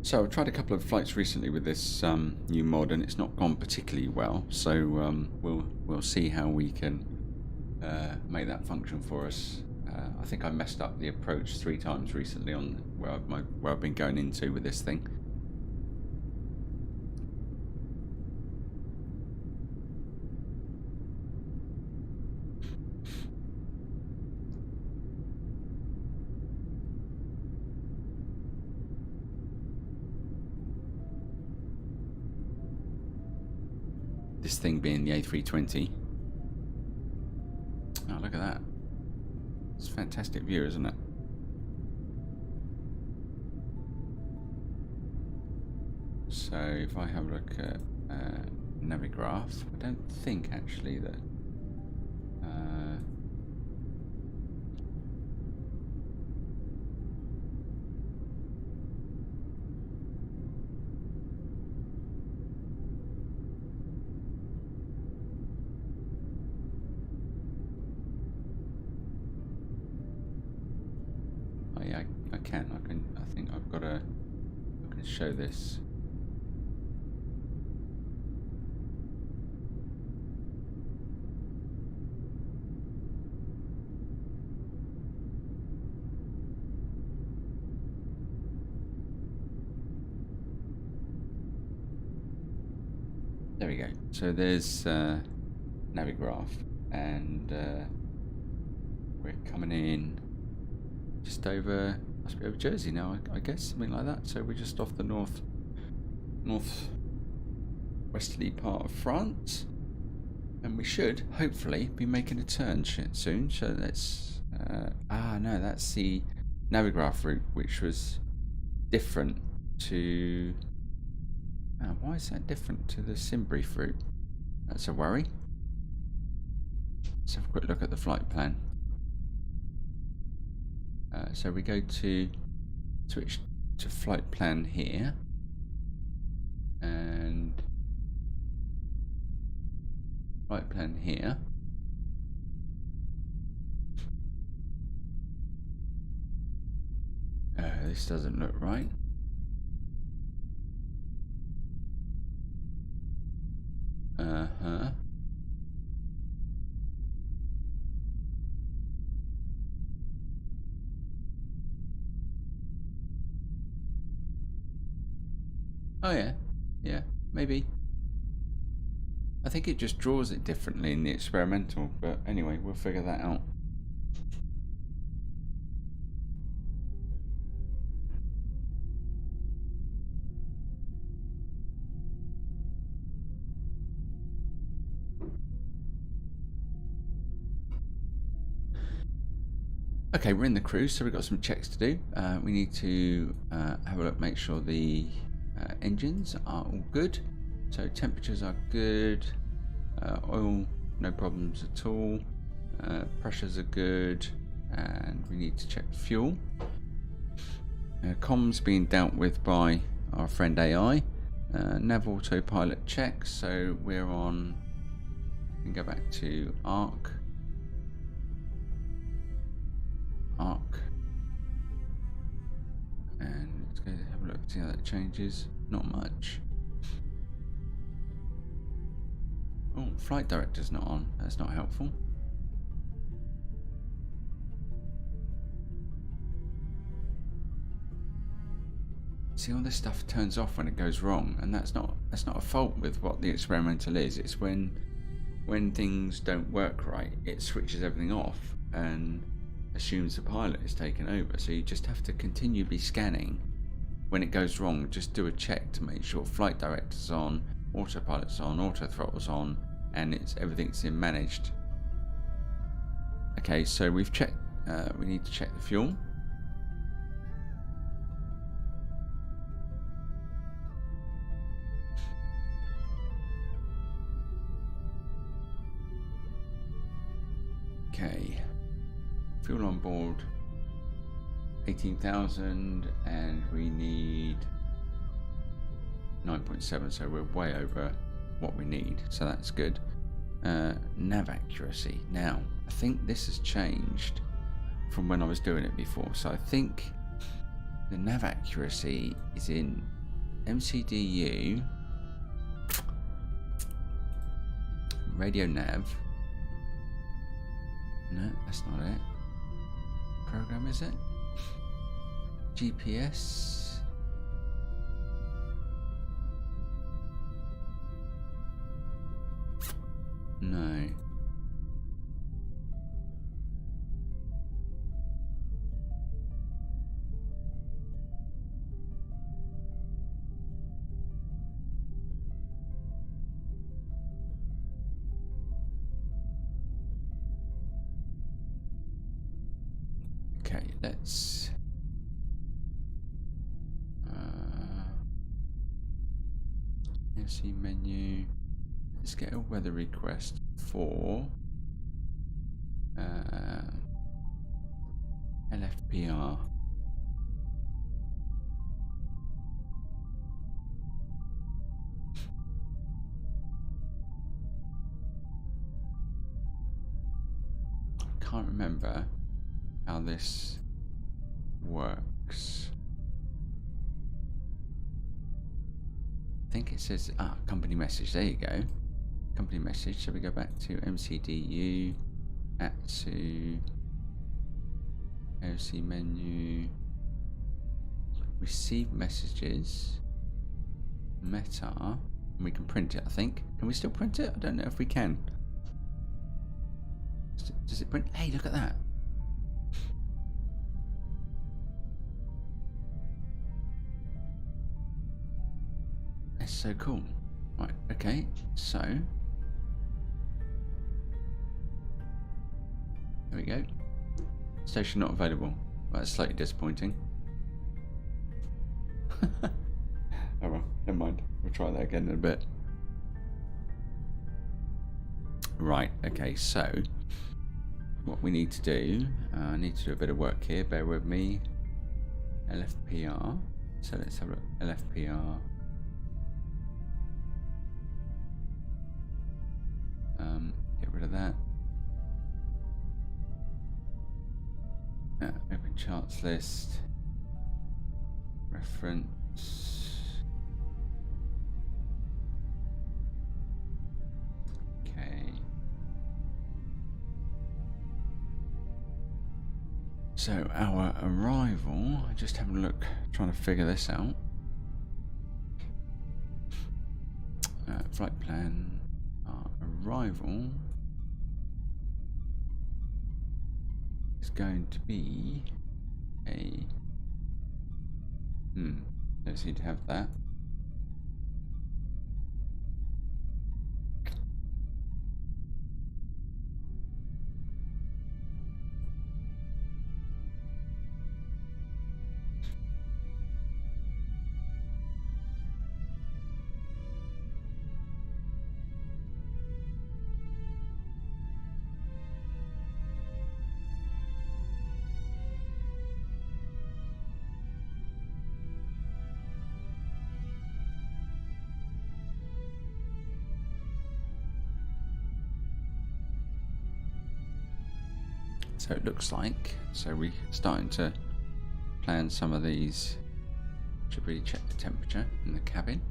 So I've tried a couple of flights recently with this new mod, and it's not gone particularly well. So we'll see how we can make that function for us. I think I messed up the approach 3 times recently on where I've been going into with this thing. This thing being the A320. Oh, look at that. It's a fantastic view, isn't it? So if I have a look at Navigraph, I don't think actually that I think I've got I can show this. There we go. So there's Navigraph, and we're coming in just over, must be over Jersey now, I guess, something like that. So we're just off the northwesterly part of France, and we should hopefully be making a turn soon. So let's no, that's the Navigraph route, which was different to why is that different to the Simbrief route? That's a worry. Let's have a quick look at the flight plan. So we go to switch to flight plan here, and flight plan here. This doesn't look right. Uh-huh. Oh yeah. Yeah, maybe. I think it just draws it differently in the experimental, but anyway, we'll figure that out. Okay, we're in the cruise, so we've got some checks to do. We need to have a look, make sure the engines are all good. So temperatures are good, oil, no problems at all, pressures are good, and we need to check fuel. Comms being dealt with by our friend AI. Nav autopilot check, so we're on, we can go back to ARC, and let's go have a look, see how that changes. Not much. Oh, flight director's not on, that's not helpful. See, all this stuff turns off when it goes wrong, and that's not a fault with what the experimental is. It's when things don't work right, it switches everything off and assumes the pilot is taken over. So you just have to continually scanning. When it goes wrong, just do a check to make sure flight director's on, autopilot's on, auto throttle's on, and everything's in managed. Okay, so we've checked. We need to check the fuel. Okay, fuel on board 18,000, and we need 9.7, so we're way over what we need, so that's good. Nav accuracy. Now, I think this has changed from when I was doing it before, so I think the nav accuracy is in MCDU, radio nav. No, that's not it. Program, is it? GPS. No. Okay, let's see menu. Let's get a weather request for LFPR. Can't remember how this works. I think it says company message. There you go, company message. So we go back to MCDU, ATSU, OC menu, receive messages, Meta, and we can print it. I think. Can we still print it? I don't know if we can. Does it print? Hey, look at that. That's so cool. Right, okay, so there we go. Station not available. Well, that's slightly disappointing. Oh well, never mind. We'll try that again in a bit. Right, okay, so what we need to do, I need to do a bit of work here, bear with me. LFPR, so let's have a look. LFPR. Get rid of that. Open charts list. Reference. So our arrival, just having a look, trying to figure this out. Flight plan, our arrival is going to be a, don't seem to have that. So it looks like, so we're starting to plan some of these. Should really check the temperature in the cabin.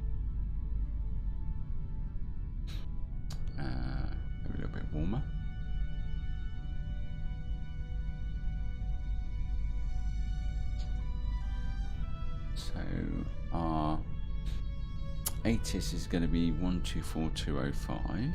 Maybe a little bit warmer. So our ATIS is going to be 124205.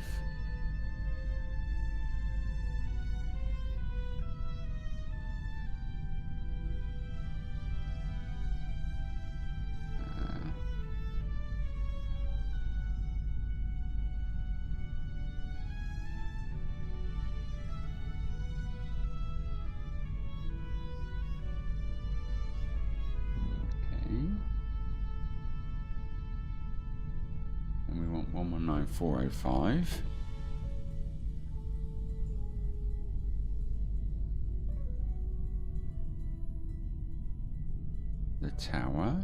And we want 119405. The tower.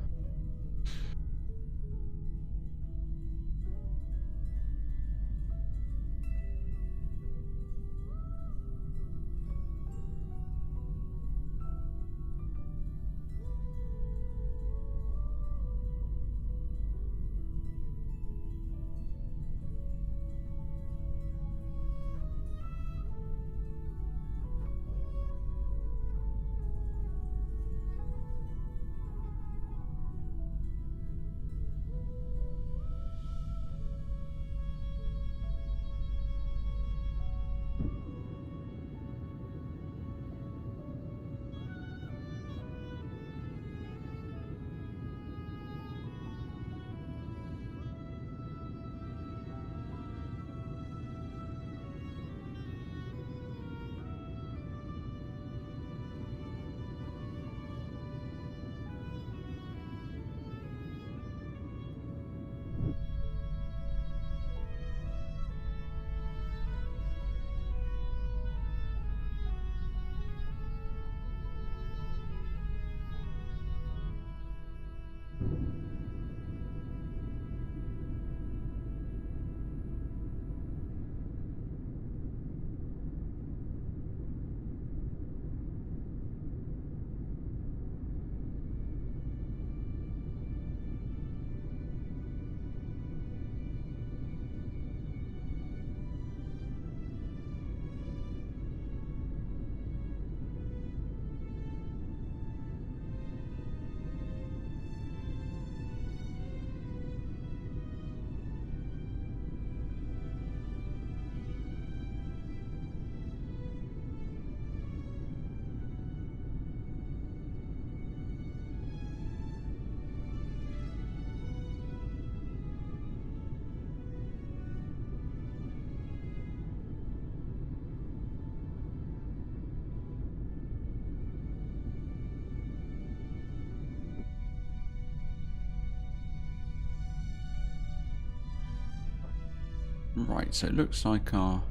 Right, so it looks like our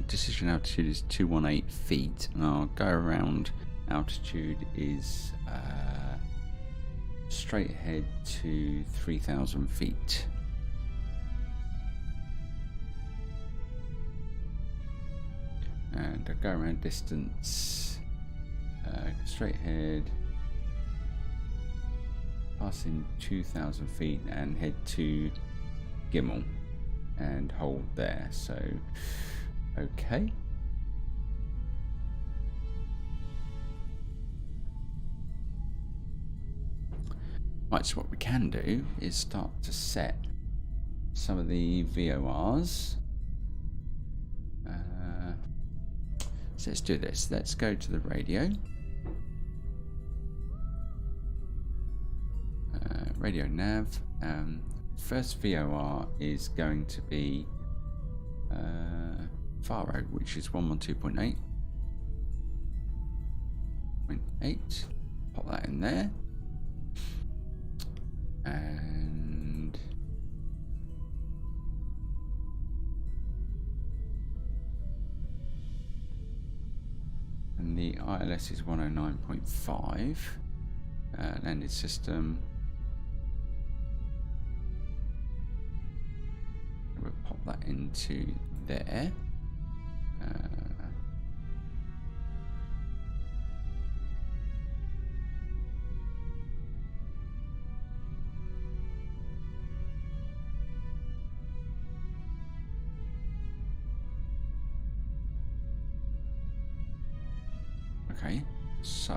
decision altitude is 218 feet, and our go around altitude is straight ahead to 3,000 feet. And our go around distance, straight ahead, passing 2,000 feet and head to Gimel and hold there. So okay, Right, so what we can do is start to set some of the VORs. So let's do this. Let's go to the radio. Radio nav. First VOR is going to be Faro, which is 112.8. 0.8. Pop that in there. And the ILS is 109.5. Landed system. We'll pop that into there. Okay, so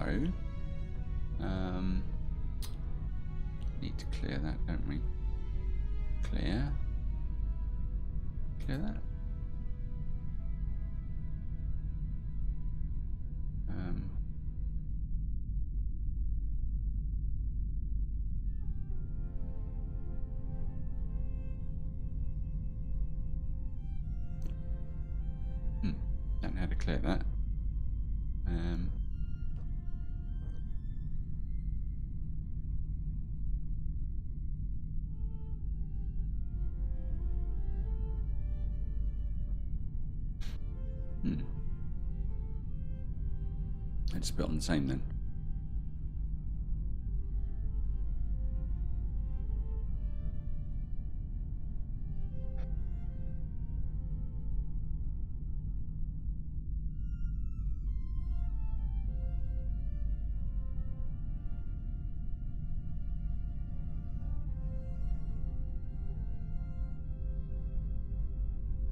need to clear that, don't we? Clear that. Don't know how to clear that. It's a bit on the same then.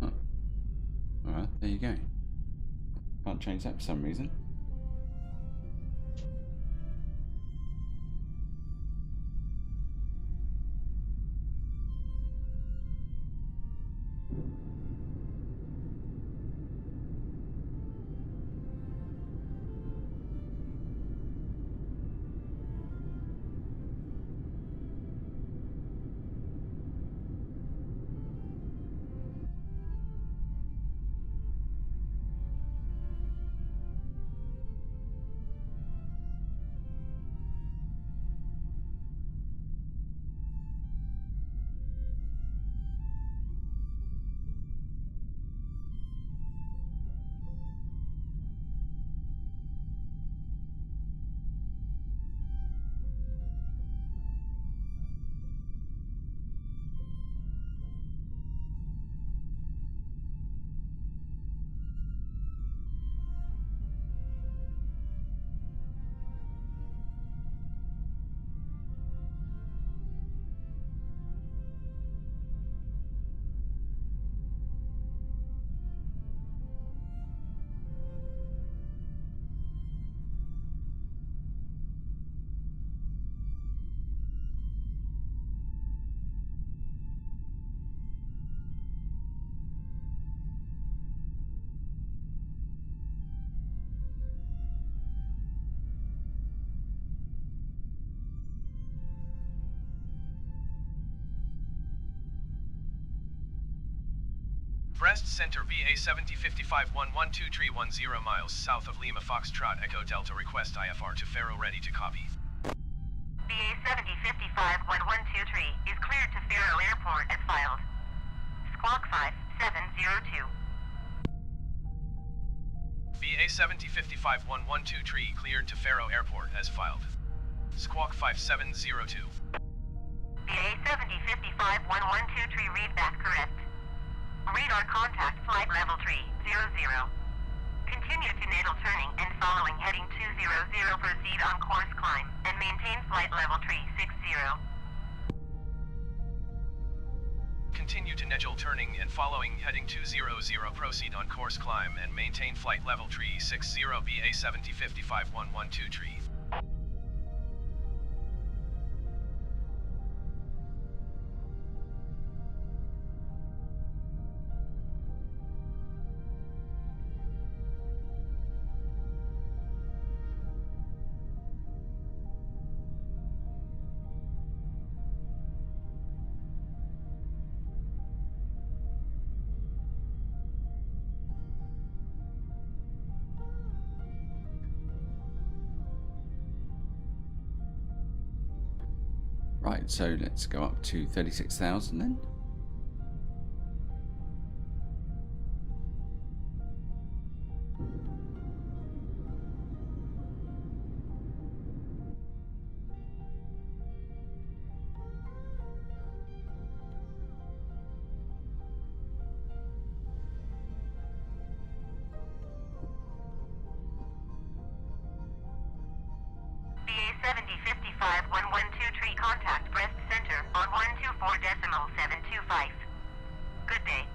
Huh. Alright, there you go. Can't change that for some reason. Brest Center VA 7055 112 tree 10 miles south of Lima Foxtrot Echo Delta. Request IFR to Faro, ready to copy. VA 7055 112 tree is cleared to Faro Airport as filed. Squawk 5702. VA 7055 112 tree cleared to Faro Airport as filed. Squawk 5702. VA 7055 112 tree readback correct. Radar contact flight level tree 00. Continue to nasal turning and following heading 200, proceed on course climb and maintain flight level tree 60. Continue to Negel turning and following heading 200, proceed on course climb and maintain flight level tree 60 BA 7055 112 tree. Right, so let's go up to 36,000 then. BA 7055-112 tree contact breast center on 124.725. Good day.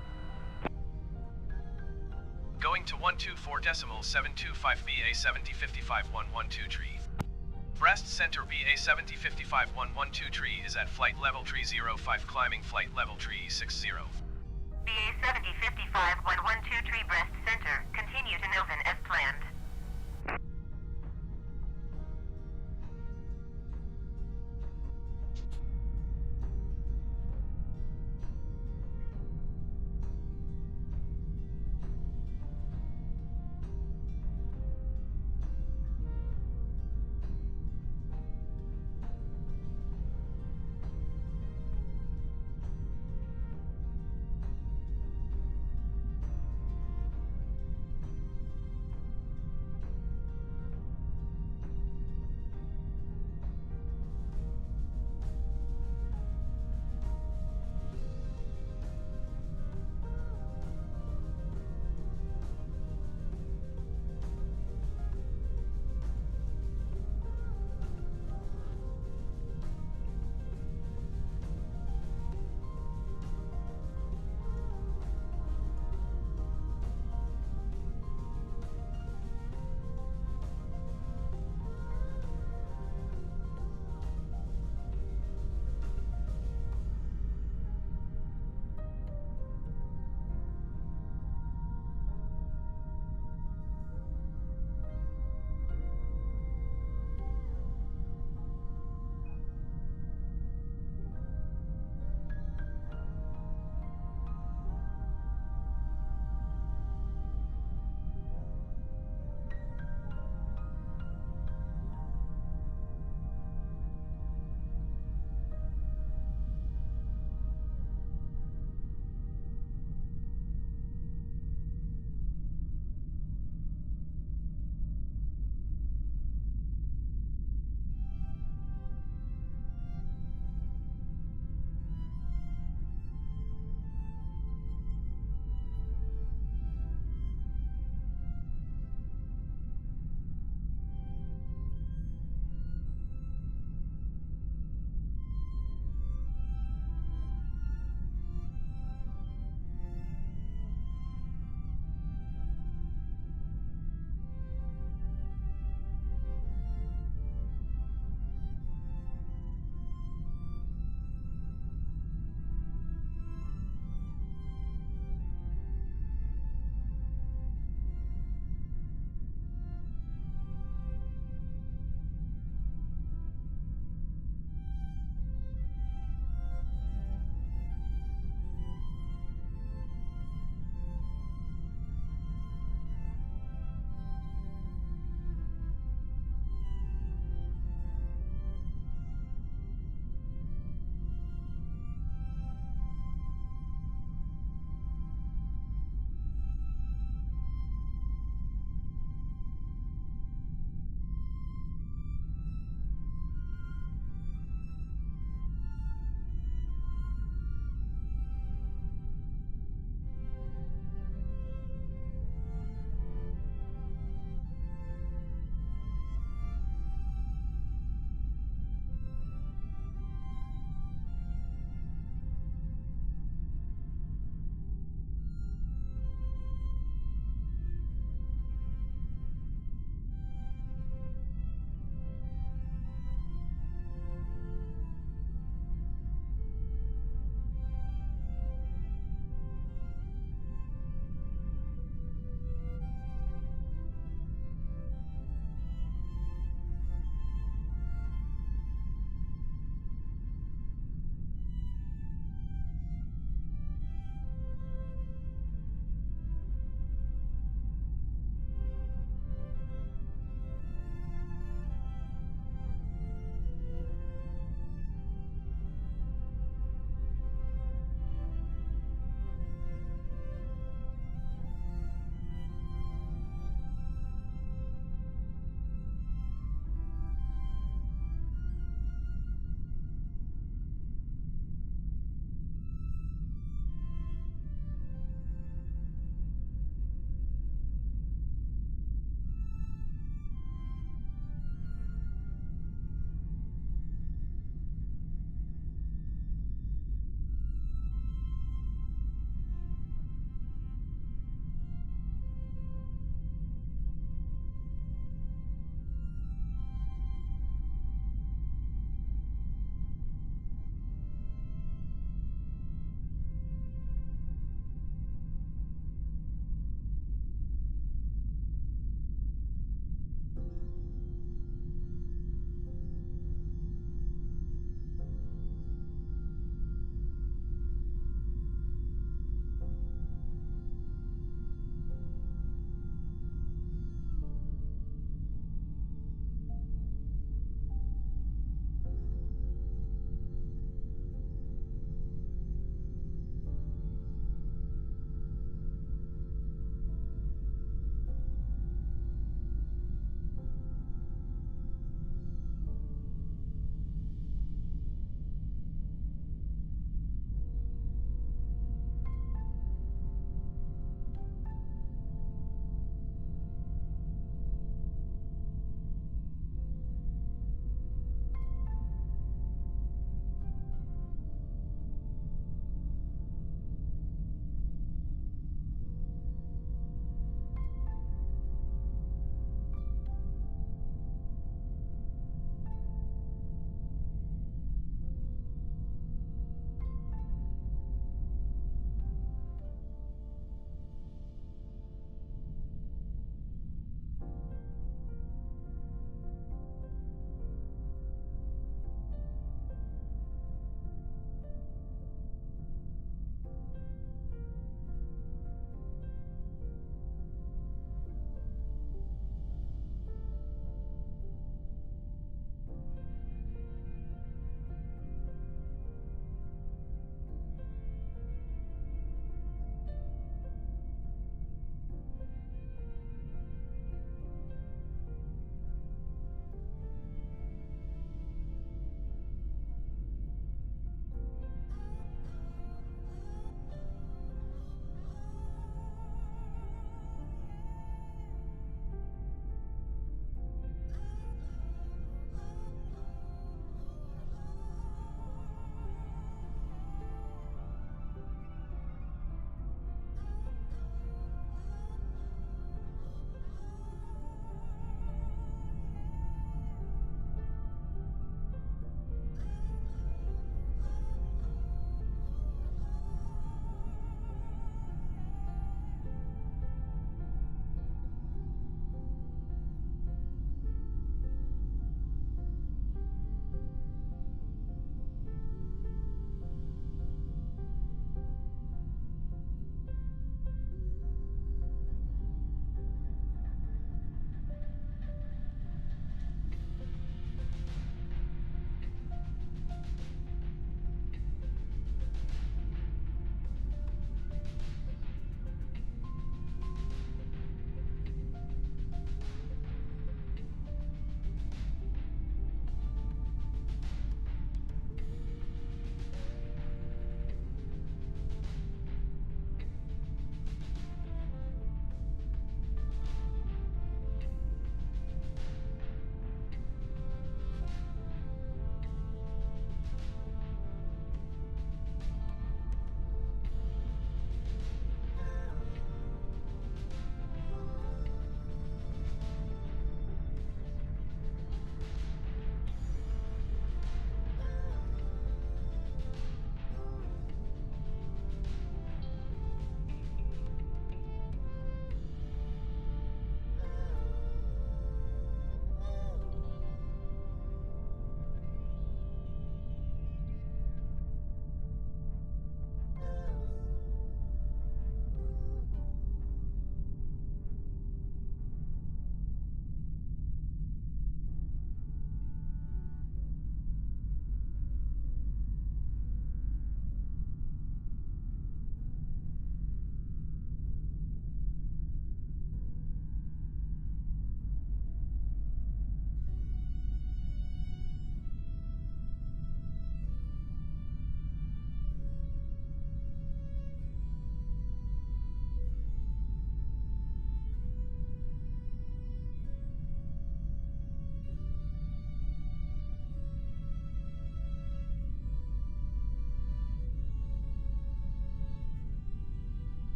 Going to 124.725 BA 7055-112 tree. Breast center BA 7055-112 tree is at flight level tree 05 climbing flight level tree 60. BA 7055-112 tree breast center, continue to Milton as planned.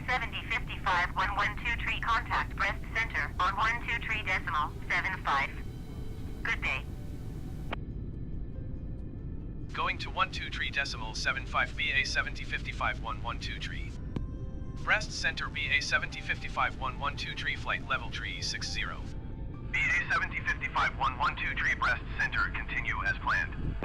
BA7055 tree contact breast center on 12.75. Good day. Going to 12.75 BA7055 tree. Breast center BA7055 tree flight level tree 60. BA7055 tree breast center, continue as planned.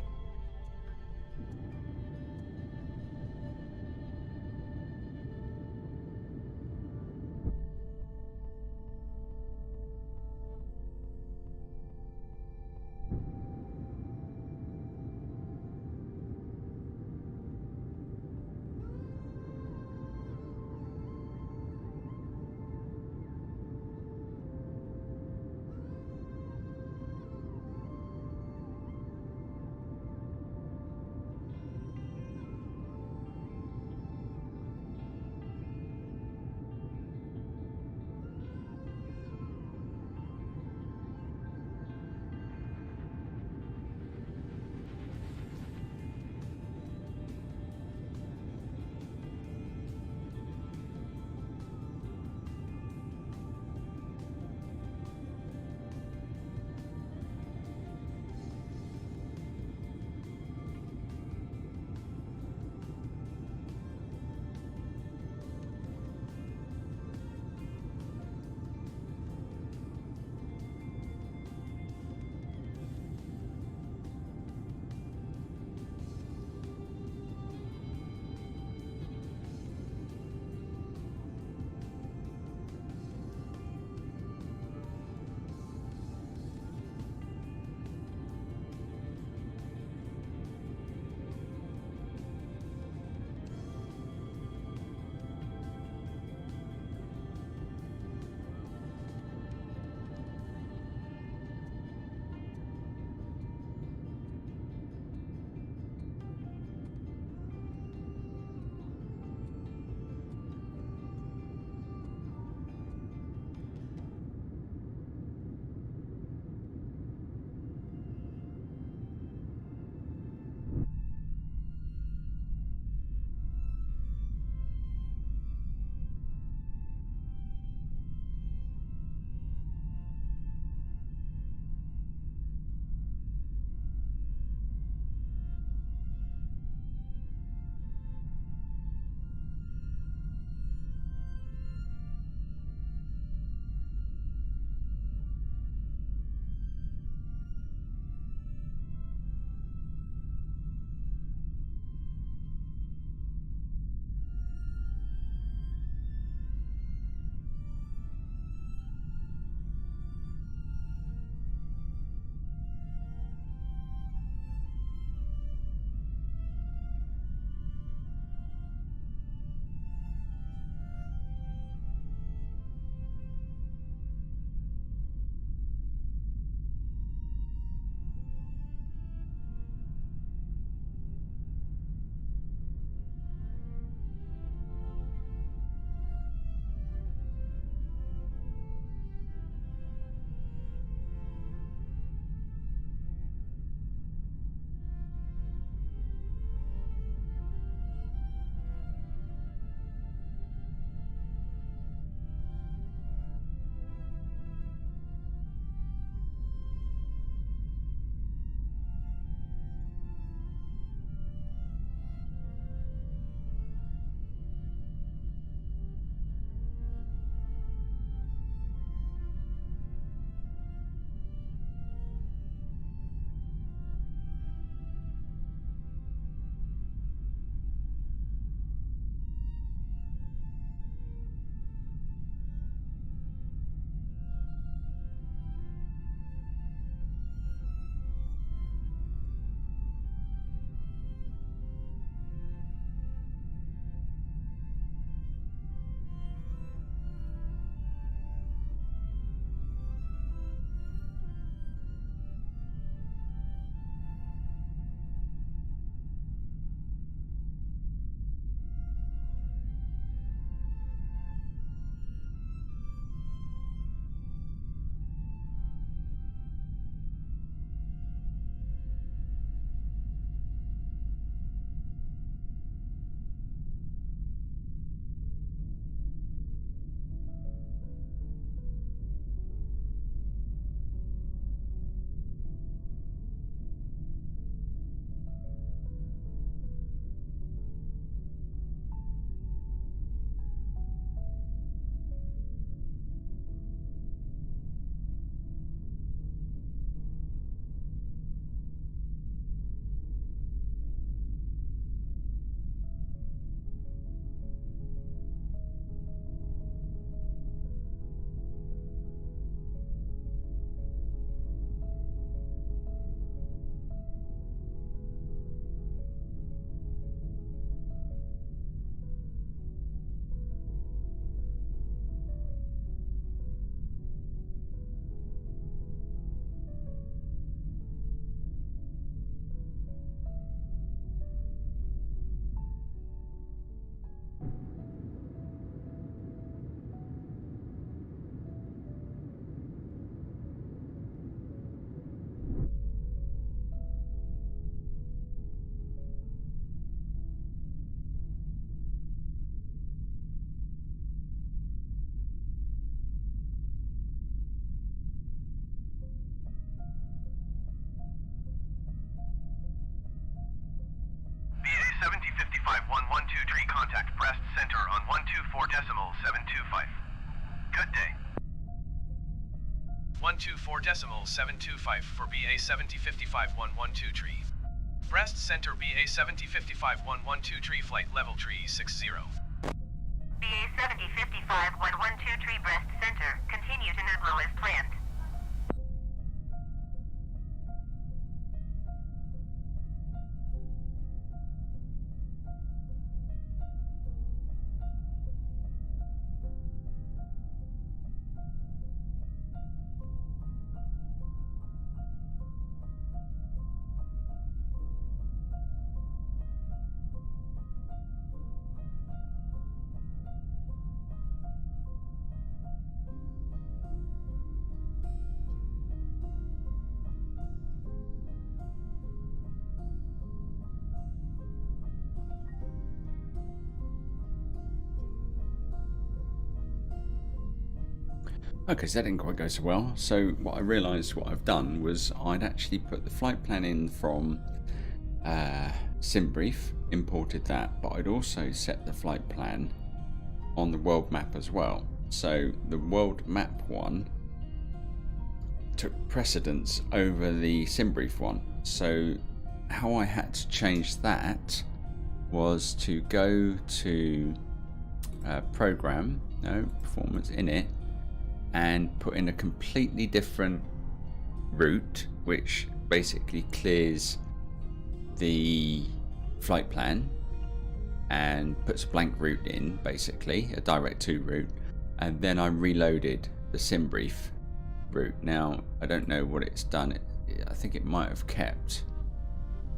contact Brest Center on 124.725. Good day. 124.725 for BA 7055 112 tree. Brest Center BA 7055 112 tree flight level tree 60. BA 7055 112 tree Brest Center, continue to Nublo as planned. Okay, so that didn't quite go so well. So what I realised what I've done was I'd actually put the flight plan in from SimBrief, imported that, but I'd also set the flight plan on the world map as well. So the world map one took precedence over the SimBrief one. So how I had to change that was to go to program, performance in it, and put in a completely different route, which basically clears the flight plan and puts a blank route in, basically a direct to route, and then I reloaded the SimBrief route. Now I don't know what it's done. I think it might have kept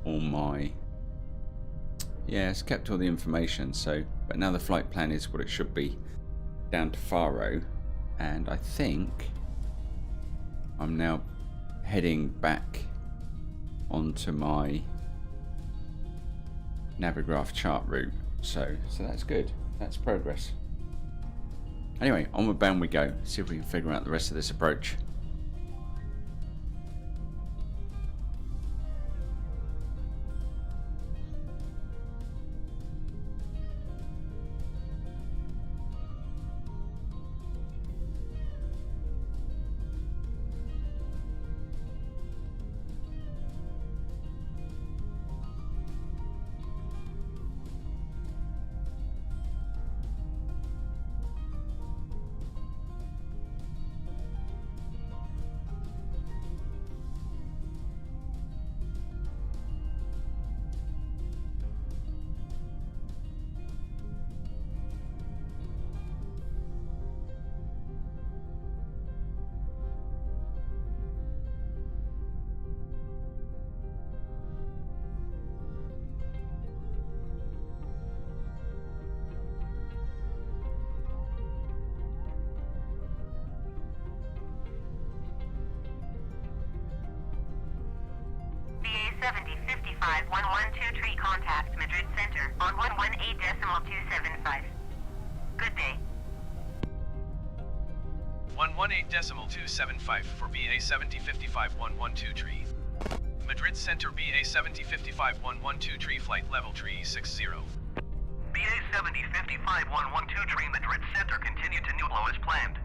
all my it's kept all the information. So but now the flight plan is what it should be, down to Faro. And I think I'm now heading back onto my Navigraph chart route. So that's good. That's progress. Anyway, onward bound we go. See if we can figure out the rest of this approach. BA 7055 112 tree contact Madrid Center on 118.275. Good day. 118.275 for BA 7055 112 tree. Madrid Center BA 7055 112 tree flight level tree 60. BA 7055 112 tree Madrid Center, continue to Nublo as planned.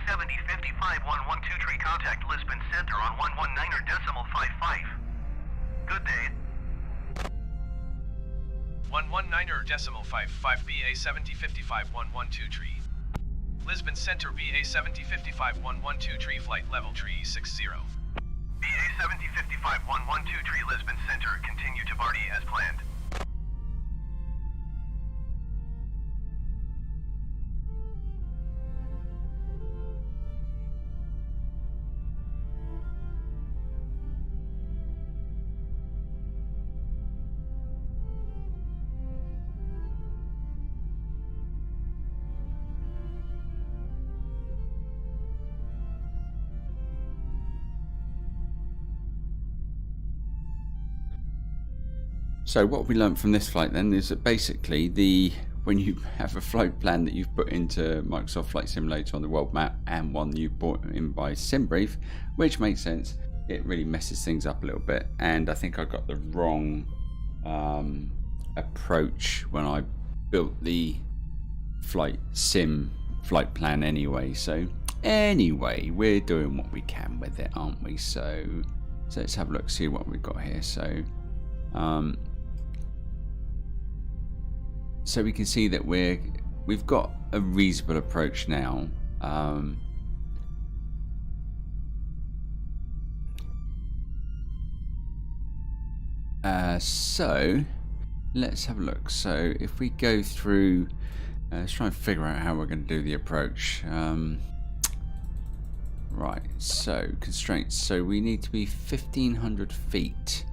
BA7055-112 tree, contact Lisbon Center on 119.55. Good day. 119.55 BA7055-112 tree. Lisbon Center BA7055-112 tree, flight level tree 60. BA7055-112 tree, Lisbon Center, continue to Vardy as planned. So what we learned from this flight then is that basically when you have a flight plan that you've put into Microsoft Flight Simulator on the world map and one you brought in by SimBrief, which makes sense, it really messes things up a little bit. And I think I got the wrong approach when I built the flight plan anyway. So anyway, we're doing what we can with it, aren't we? So let's have a look, see what we've got here. So we can see that we've got a reasonable approach now. So let's have a look. So if we go through, let's try and figure out how we're going to do the approach. Right, so constraints. So we need to be 1,500 feet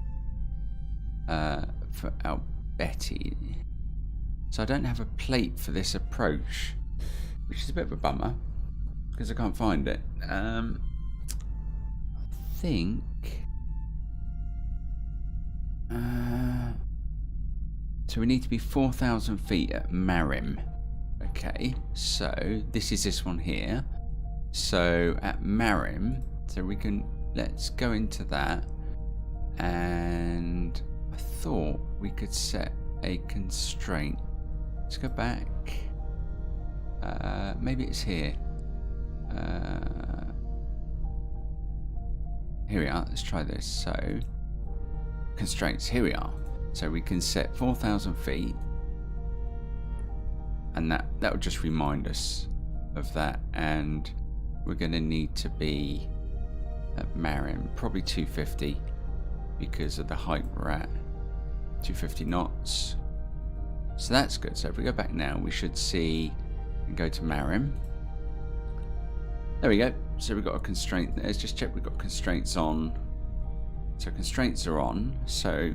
for our Betty. So I don't have a plate for this approach, which is a bit of a bummer because I can't find it. I think so we need to be 4,000 feet at Marim. Okay, so this is this one here. So at Marim, so let's go into that, and I thought we could set a constraint. Let's go back. Maybe it's here. Here we are. Let's try this. So constraints. Here we are. So we can set 4,000 feet, and that will just remind us of that. And we're going to need to be at Marin probably 250 because of the height we're at. 250 knots. So that's good. So if we go back now, we should see and go to Marim. There we go. So we've got a constraint. Let's just check we've got constraints on. So constraints are on. So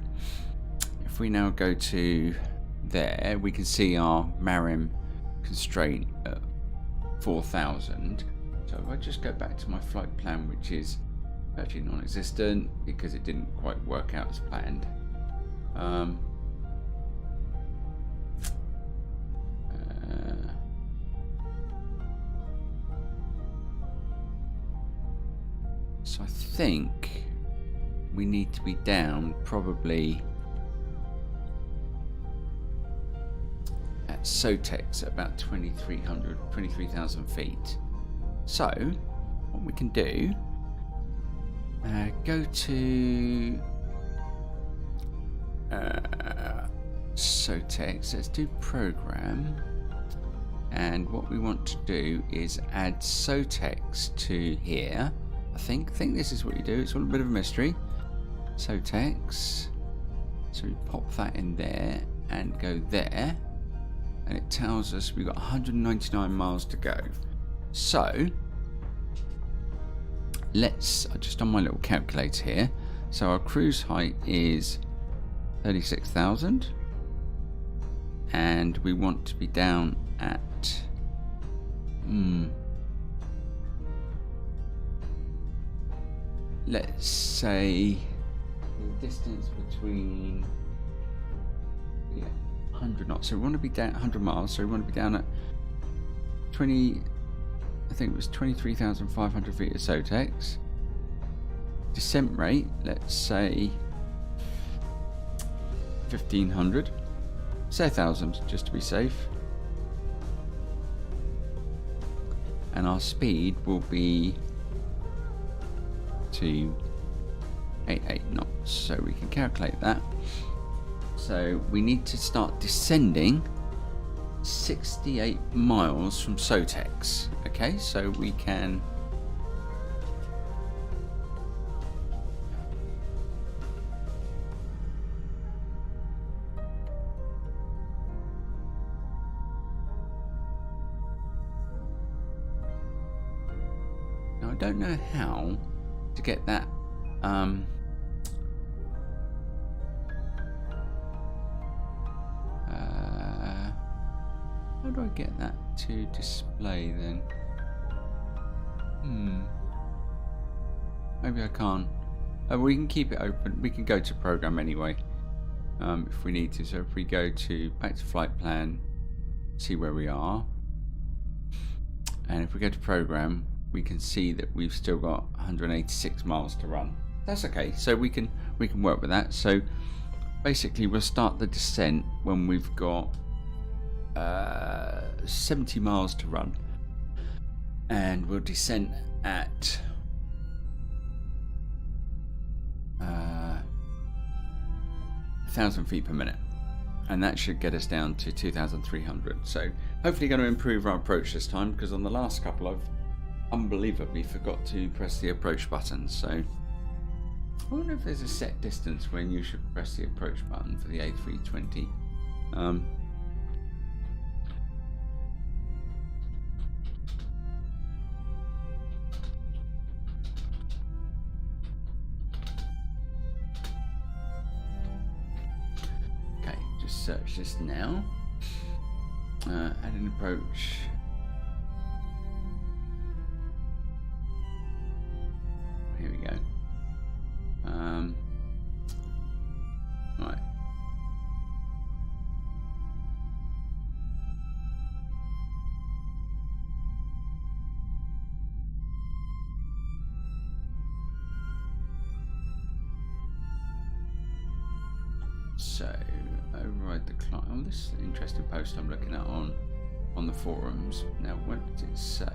if we now go to there, we can see our Marim constraint at 4,000. So if I just go back to my flight plan, which is actually non-existent because it didn't quite work out as planned. So I think we need to be down probably at Sotex at about 23,000 feet. So what we can do, go to Sotex, let's do program, and what we want to do is add Sotex to here. I think this is what you do. It's all a bit of a mystery. Sotex, so we pop that in there and go there, and it tells us we've got 199 miles to go. So let's just on my little calculator here. So our cruise height is 36,000, and we want to be down at let's say the distance between 100 knots. So we want to be down 100 miles. So we want to be down at 20. I think it was 23,500 feet of Sotex. Descent rate, let's say 1,500. Say 1,000 just to be safe. and our speed will be 288 knots. So we can calculate that. So we need to start descending 68 miles from Sotex. Okay, so we can now I don't know how to get that how do I get that to display then? Maybe I can't. We can keep it open. We can go to program anyway, if we need to. So if we go to back to flight plan, see where we are, and if we go to program, we can see that we've still got 186 miles to run. That's okay. So we can work with that. So basically, we'll start the descent when we've got 70 miles to run, and we'll descend at 1,000 feet per minute, and that should get us down to 2,300. So hopefully going to improve our approach this time, because on the last couple I've unbelievably forgot to press the approach button. So I wonder if there's a set distance when you should press the approach button for the A320. Search this now. Add an approach. Here we go. Right. So override the client. Oh, this is an interesting post I'm looking at on the forums. Now, what did it say?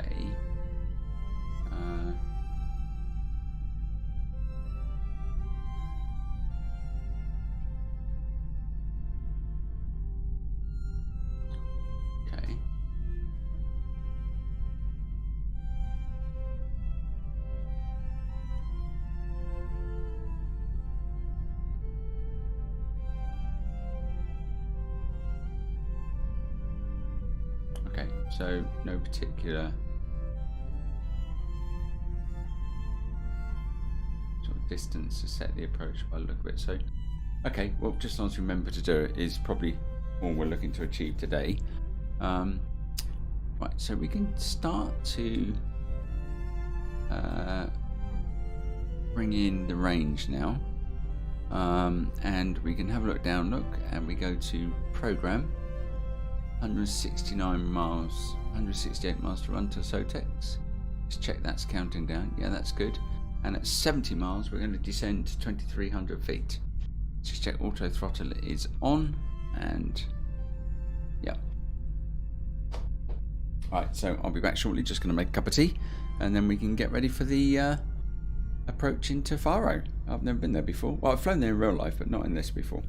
Okay. Okay, so no particular sort of distance to set the approach by the look of it. So, okay, well, just as long as we remember to do it is probably all we're looking to achieve today. Right, so we can start to bring in the range now, and we can have a look down. Look, and we go to program. 169 miles, 168 miles to run to Sotex. Just check that's counting down. Yeah, that's good. And at 70 miles, we're going to descend to 2,300 feet. Just check auto throttle is on, and yeah. Alright, so I'll be back shortly. Just going to make a cup of tea, and then we can get ready for the approach into Faro. I've never been there before. Well, I've flown there in real life, but not in this before.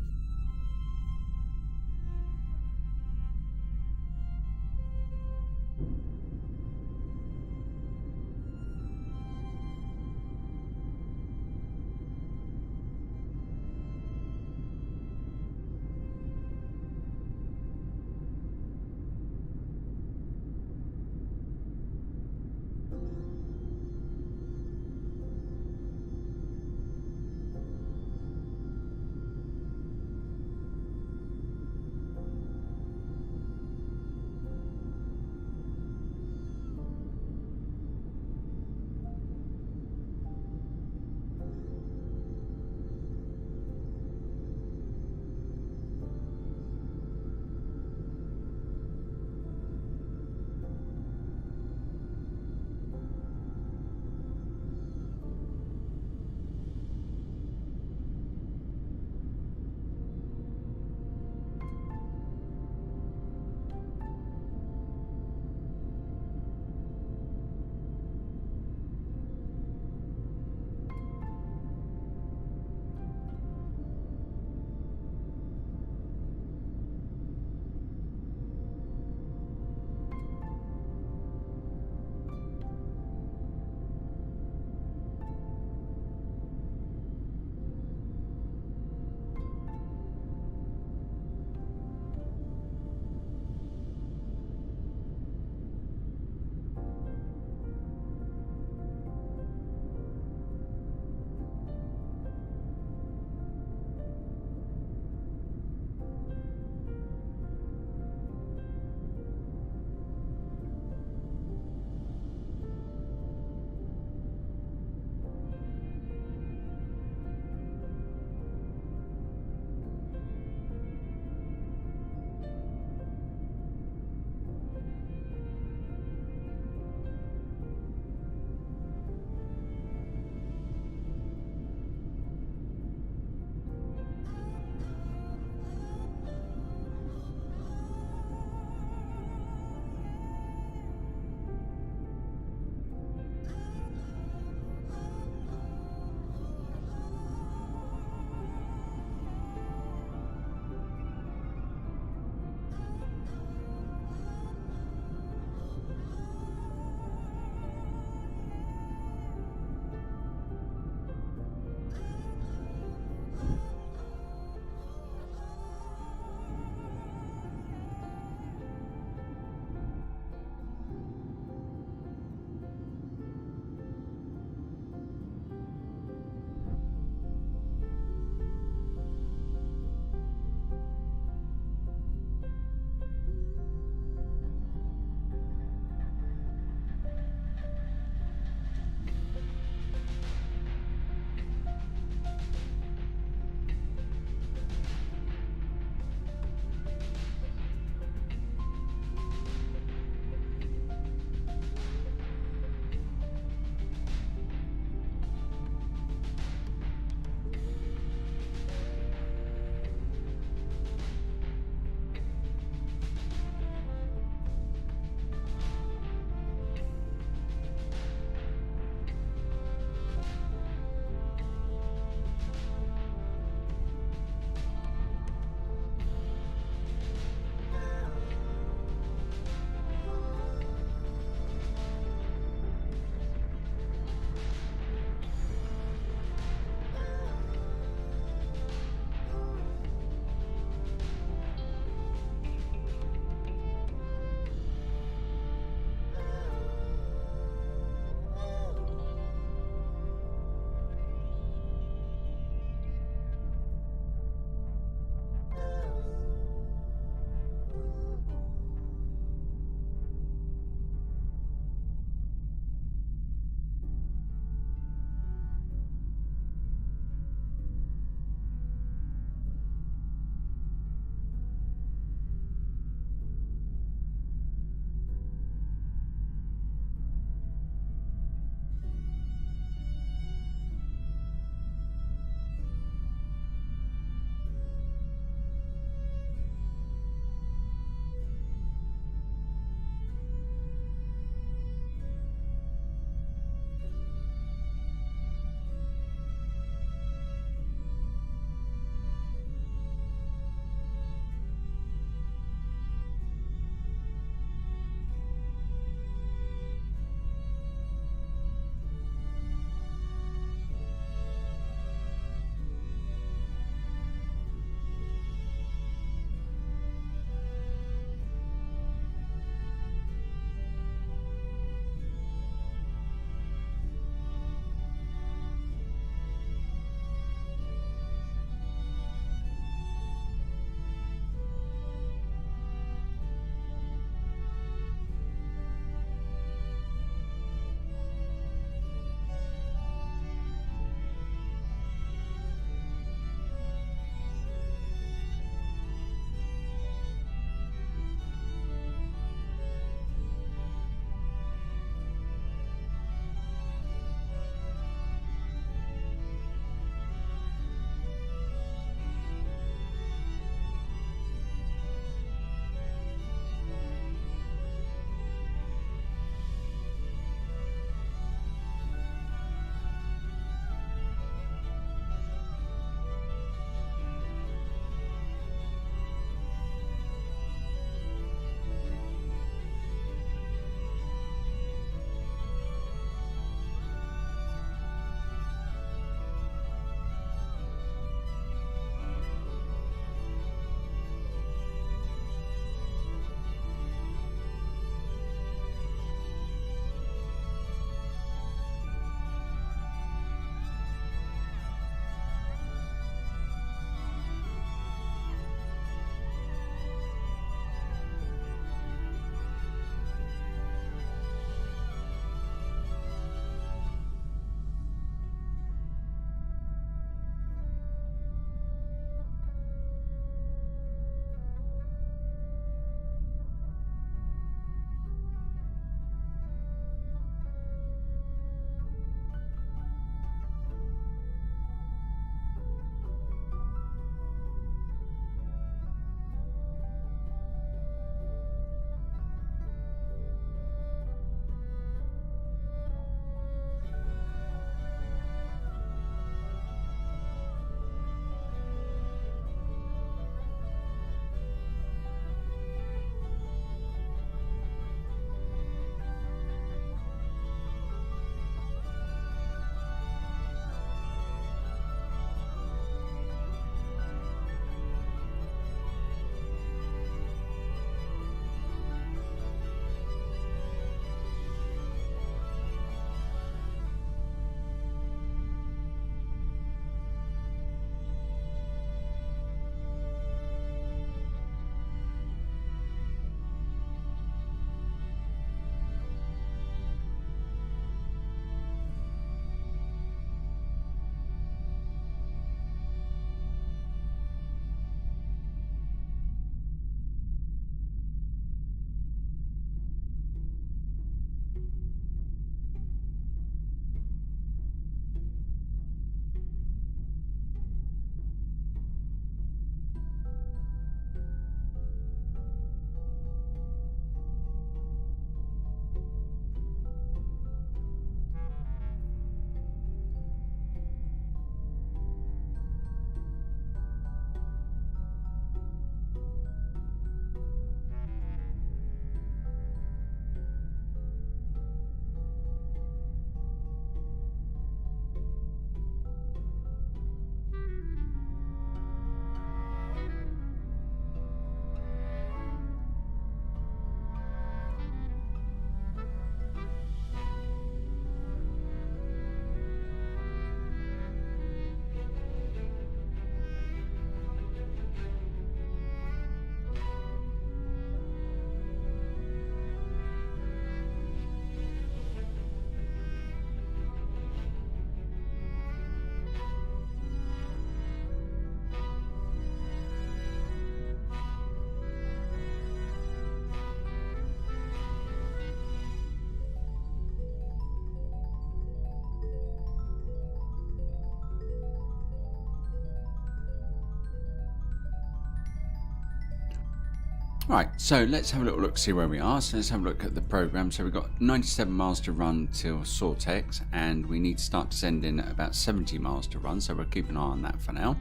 Right, so let's have a little look, see where we are. So let's have a look at the program. So we've got 97 miles to run till Southampton, and we need to start descending at about 70 miles to run. So we'll keep an eye on that for now.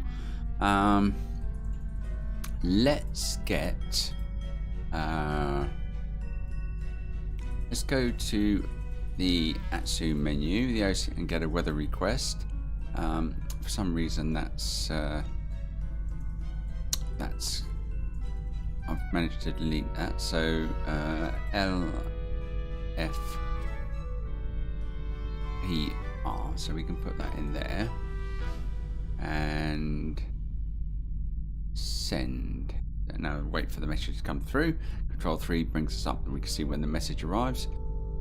Let's get... let's go to the Atsu menu, the OC, and get a weather request. For some reason, that's I've managed to delete that. So LFPR, so we can put that in there and send. Now wait for the message to come through. Control 3 brings us up and we can see when the message arrives,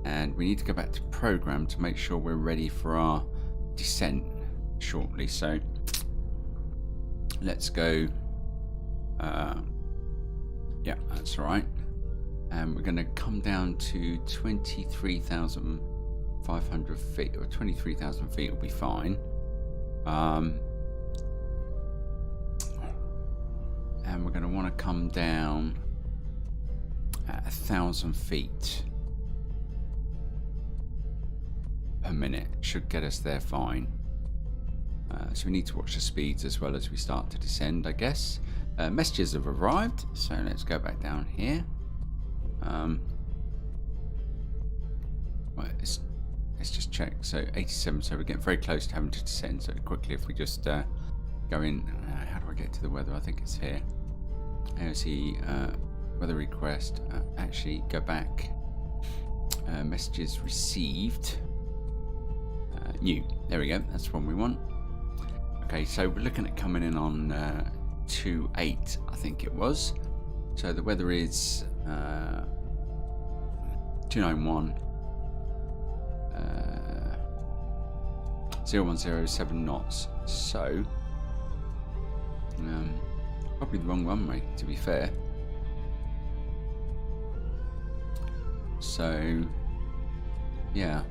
and we need to go back to program to make sure we're ready for our descent shortly. So let's go. Yeah, that's right. And we're going to come down to 23,500 feet, or 23,000 feet will be fine. And we're going to want to come down at 1,000 feet per minute. Should get us there fine. So we need to watch the speeds as well as we start to descend, I guess. Messages have arrived, so let's go back down here. Right, let's just check. So 87, so we're getting very close to having to descend. So quickly, if we just go in, how do I get to the weather? I think it's here. AOC weather request. Actually, go back. Messages received. New. There we go. That's one we want. Okay, so we're looking at coming in on 2.8, I think it was. So the weather is 291, 0107 knots. So probably the wrong runway, to be fair. So yeah,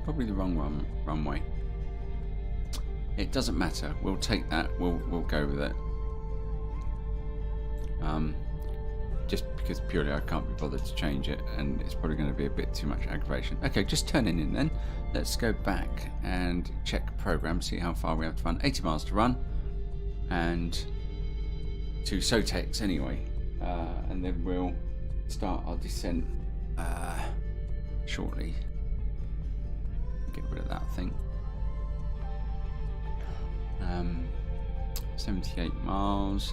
probably the wrong runway. It doesn't matter. We'll take that. We'll go with it. Just because purely I can't be bothered to change it, and it's probably going to be a bit too much aggravation. Okay, just turning in then. Let's go back and check program, see how far we have to run. 80 miles to run, and to Sotex anyway, and then we'll start our descent shortly. Get rid of that thing. 78 miles.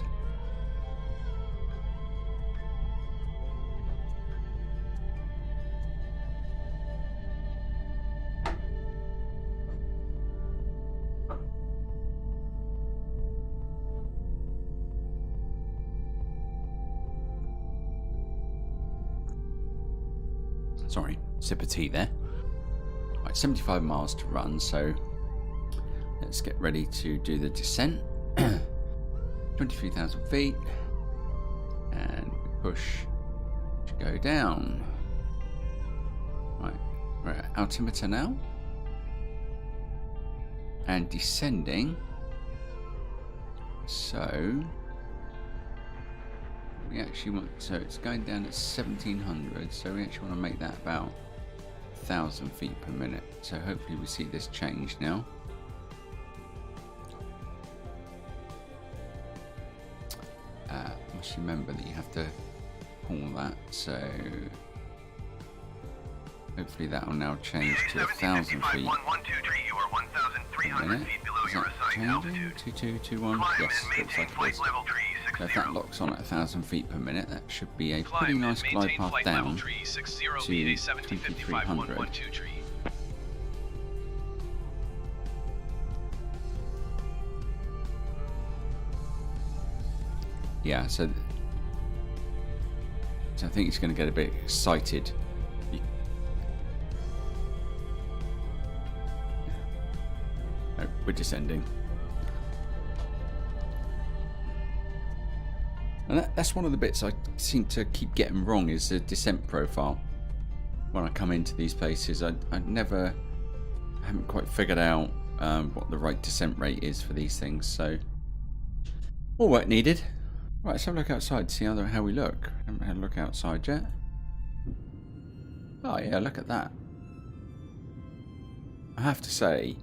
Sorry, sip of tea there. Right, 75 miles to run, so let's get ready to do the descent. 23,000 feet, and push to go down. Right, we're at altimeter now, and descending. So we actually want, so it's going down at 1,700, so we actually want to make that about 1,000 feet per minute. So hopefully we see this change now. Must remember that you have to pull that, so hopefully that will now change to 1,000 feet per minute. Is that changing? 2221? Yes, looks like it is. So if that locks on at 1,000 feet per minute, that should be a pretty nice glide path down to 2,300. Yeah, so I think he's going to get a bit excited. No, we're descending. And that's one of the bits I seem to keep getting wrong, is the descent profile. When I come into these places, I haven't quite figured out what the right descent rate is for these things. So, all work needed. Right, let's have a look outside to see how we look. I haven't had a look outside yet. Oh yeah, look at that. I have to say,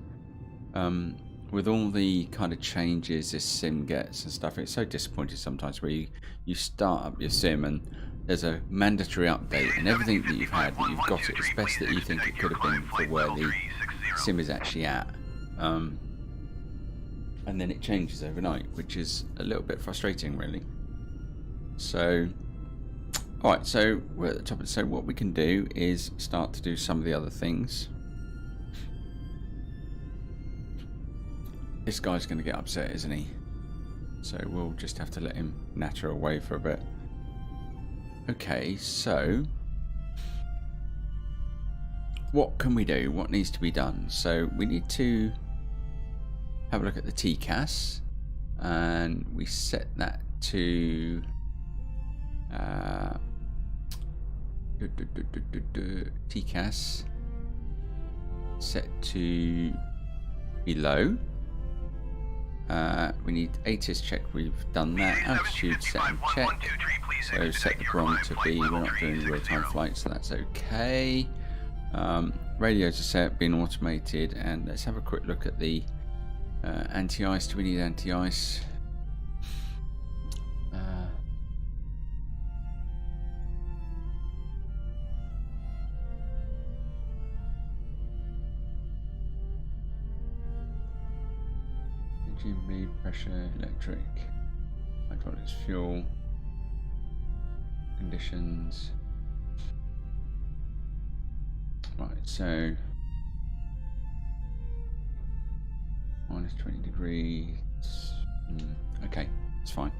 with all the kind of changes this sim gets and stuff, it's so disappointing sometimes where you start up your sim and there's a mandatory update and everything that you've had, that you've got it as best that you think it could have been for where the sim is actually at. And then it changes overnight, which is a little bit frustrating really. So, alright, so we're at the top of the, so what we can do is start to do some of the other things. This guy's going to get upset, isn't he? So we'll just have to let him natter away for a bit. Okay, so what can we do? What needs to be done? So we need to have a look at the TCAS, and we set that to TCAS set to below. We need ATIS check, we've done that. Altitude set and check. So set the barometer to be, we're not doing real-time flights, so that's okay. Radios are set, being automated, and let's have a quick look at the anti-ice. Do we need anti-ice? Engine pressure, electric, hydraulics, fuel, conditions. Right, so minus 20 degrees. Okay, it's fine.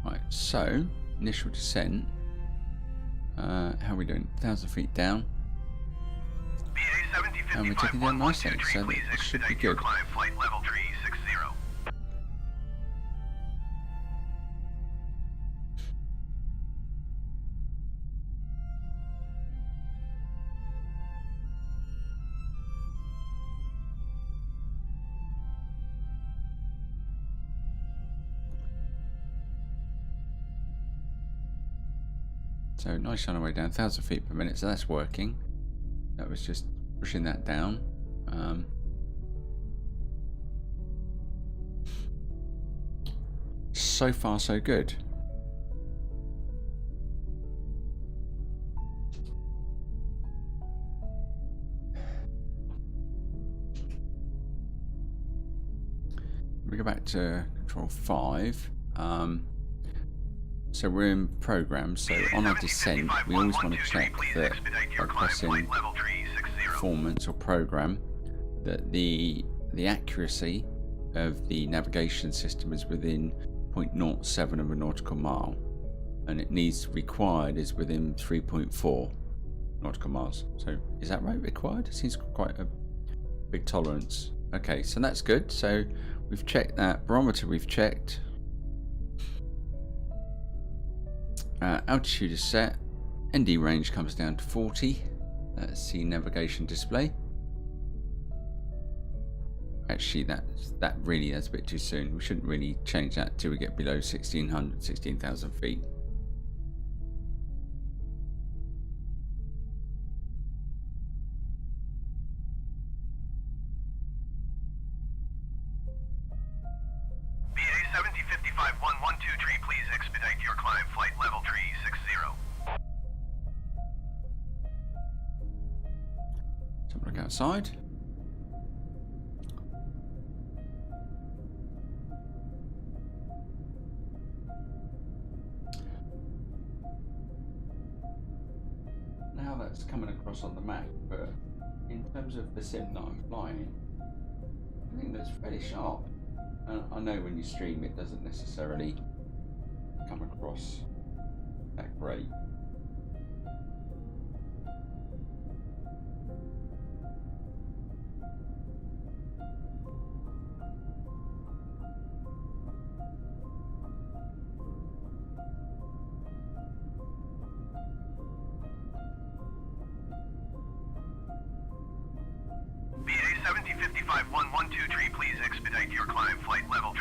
Right, so initial descent. How are we doing? 1,000 feet down. And we're taking down nicely, so that should be good. So nice on our way down, 1,000 feet per minute, so that's working. That was just pushing that down. So far so good. We go back to control 5. So we're in program, so on our descent we always want to check that by pressing performance or program that the accuracy of the navigation system is within 0.07 of a nautical mile, and it needs required is within 3.4 nautical miles. So is that right? Required? It seems quite a big tolerance. Okay, so that's good. So we've checked that. Barometer we've checked. Altitude is set. ND range comes down to 40. Let's see navigation display. Actually, that really is a bit too soon. We shouldn't really change that till we get below 1600, 16,000 feet. BA 7051123, please expedite your climb, flight level 360. So look outside. Now that's coming across on the map, but in terms of the sim that I'm flying, I think that's fairly sharp. I know when you stream it doesn't necessarily come across that great. BA 7051123, please expedite your climb, flight level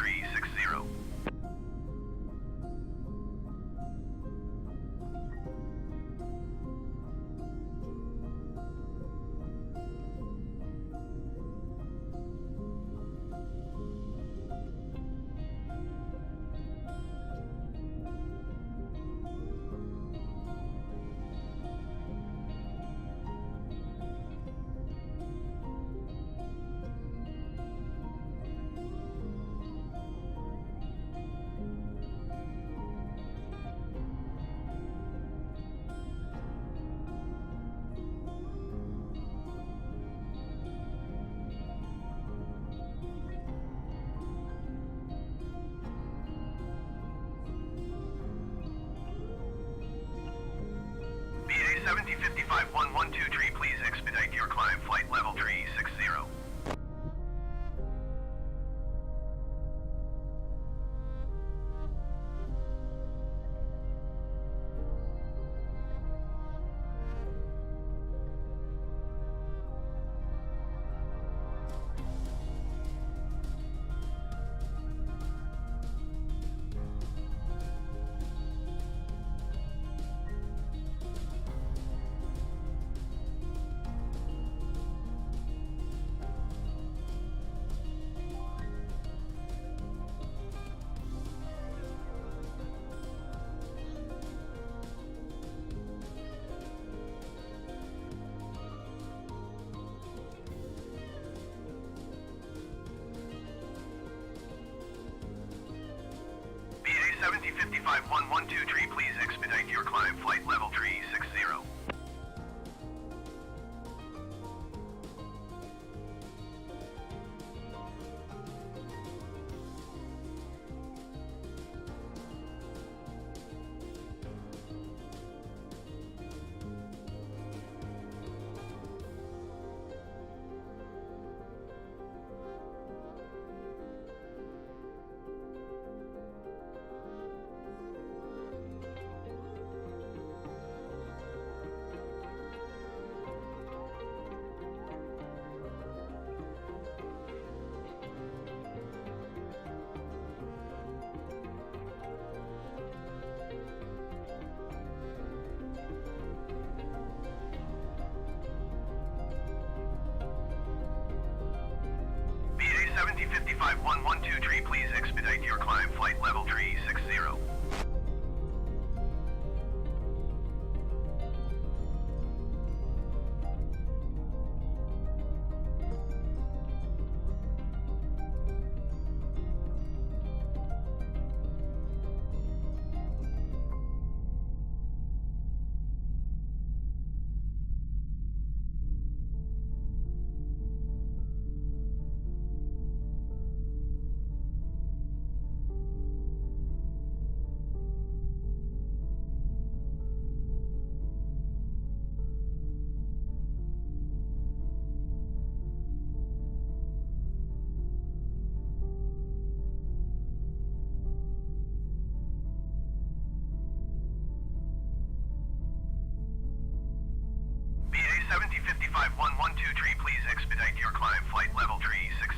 BA7051123, please expedite your climb, flight level 360. BA7051123, please expedite your climb, flight level 360. BA7051123, please expedite your climb, flight level 360.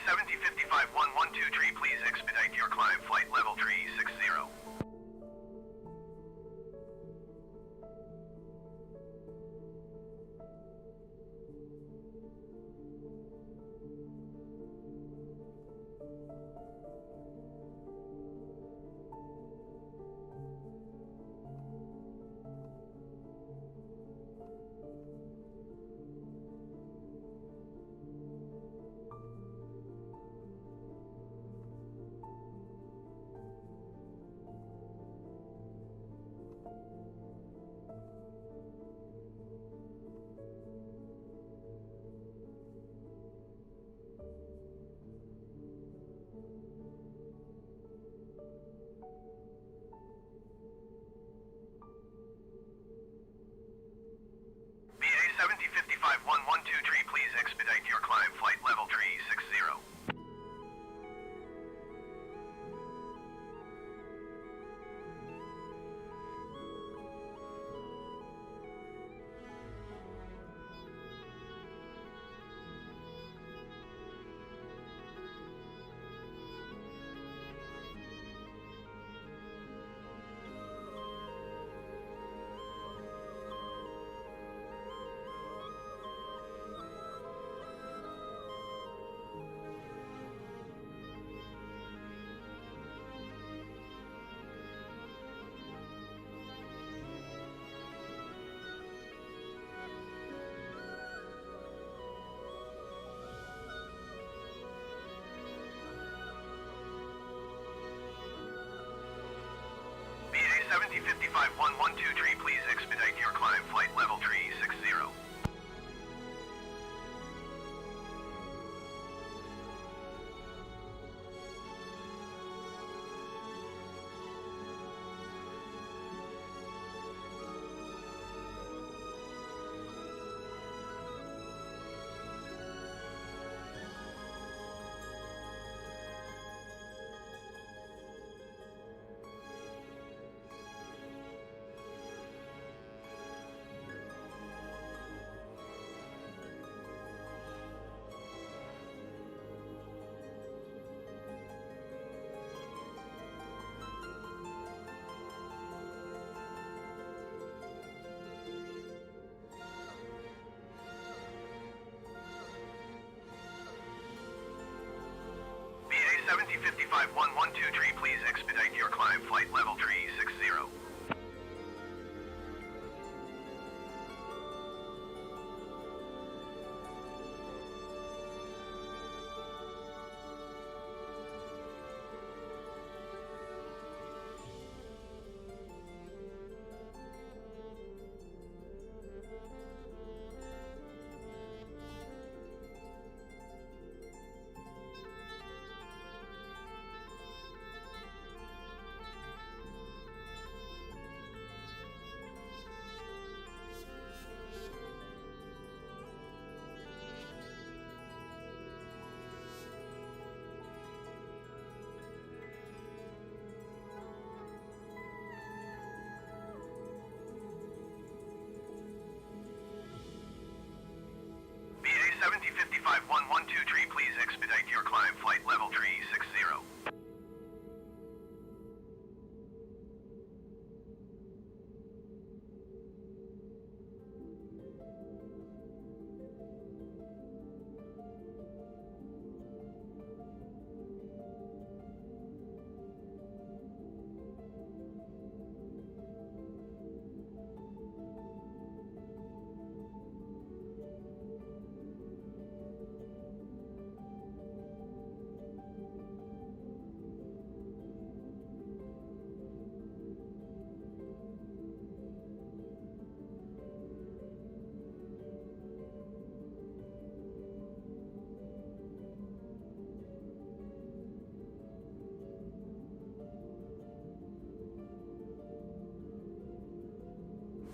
BA7051123, please expedite your climb, flight level 360. BA7051123, please expedite your climb, flight level 360. BA7051123, please expedite your climb, flight level 360. 75112 tree, please expedite your climb, flight level 360. BA 70511 tree, please expedite your climb, flight level 360.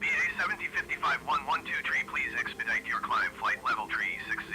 BA 70511 tree, please expedite your climb, flight level 360.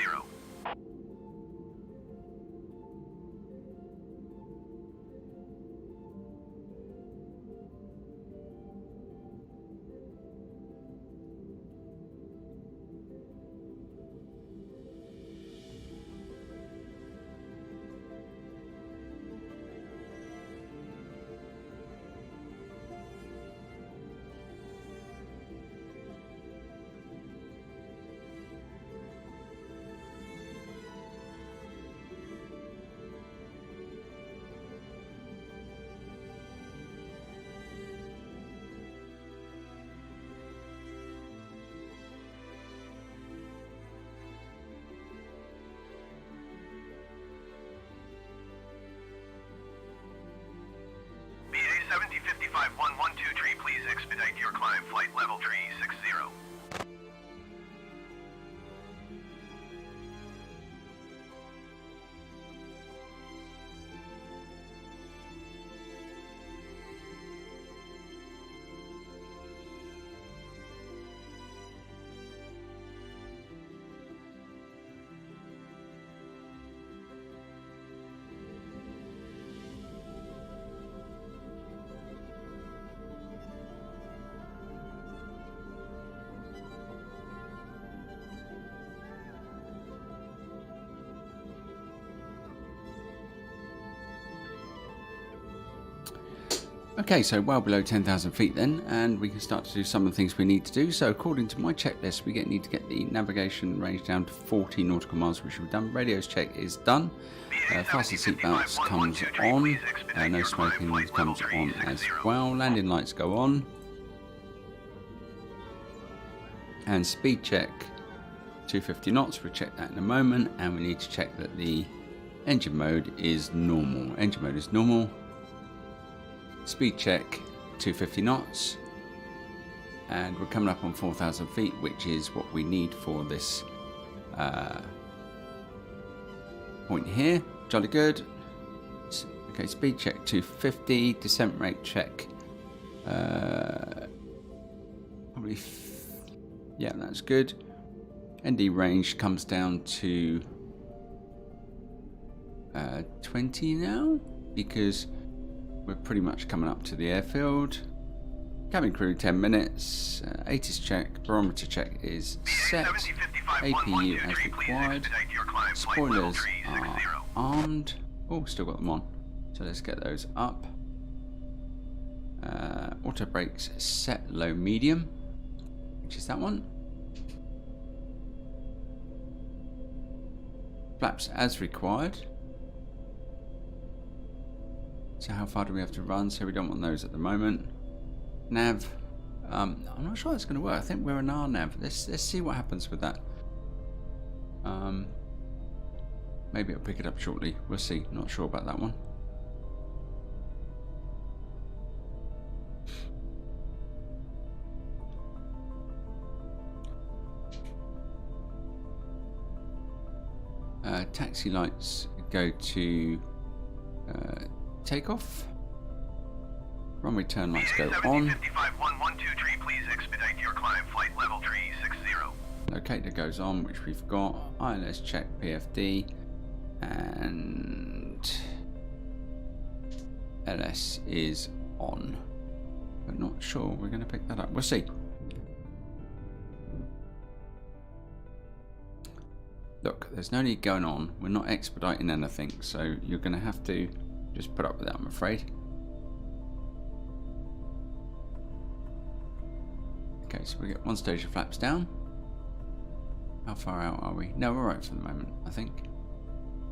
BA 70511 tree, please expedite your climb, flight level 360. Okay, so well below 10,000 feet then, and we can start to do some of the things we need to do. So according to my checklist, we need to get the navigation range down to 40 nautical miles, which we've done. Radios check is done. Fasten seatbelts comes on. No smoking comes on as well. Landing lights go on. And speed check 250 knots. We'll check that in a moment. And we need to check that the engine mode is normal. Engine mode is normal. Speed check 250 knots, and we're coming up on 4,000 feet, which is what we need for this point here. Jolly good. Okay, speed check 250, descent rate check probably yeah, that's good. ND range comes down to 20 now, because we're pretty much coming up to the airfield. Cabin crew 10 minutes. ATIS check, barometer check is set. APU as required. Spoilers are armed. Oh, still got them on. So let's get those up. Auto brakes set low medium, which is that one. Flaps as required. So how far do we have to run? So we don't want those at the moment. Nav. I'm not sure it's going to work. I think we're an R nav. Let's see what happens with that. Maybe it'll pick it up shortly. We'll see. Not sure about that one. Taxi lights go to takeoff. Runway turn lights go on. 112 please expedite your climb flight level 360. Locator goes on, which we've got. ILS check PFD, and LS is on. But not sure we're going to pick that up. We'll see. Look, there's no need going on. We're not expediting anything, so you're going to have to just put up with that, I'm afraid. Okay, so we get one stage of flaps down. How far out are we? No, we're right for the moment, I think.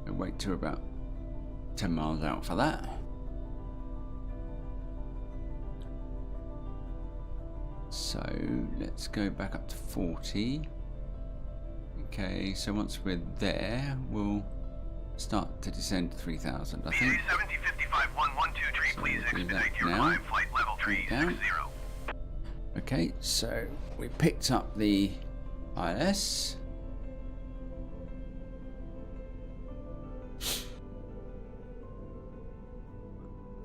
We'll wait till about 10 miles out for that. So let's go back up to 40. Okay, so once we're there, we'll start to descend to 3,000, I think. 112 So please we'll do that expedite your now. climb flight level 360. Okay, so we picked up the ILS.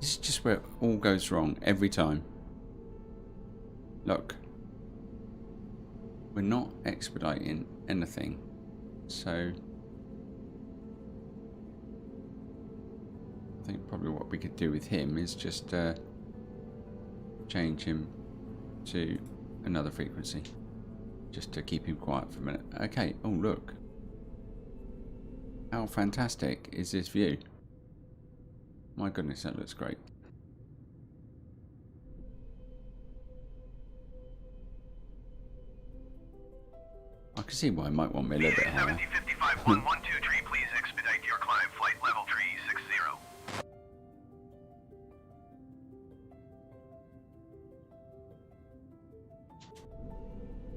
This is just where it all goes wrong every time. Look, we're not expediting anything, so I think probably what we could do with him is just change him to another frequency, just to keep him quiet for a minute. Okay, oh look, how fantastic is this view? My goodness, that looks great. I can see why I might want me a little bit higher. 112 please expedite your climb flight level 360.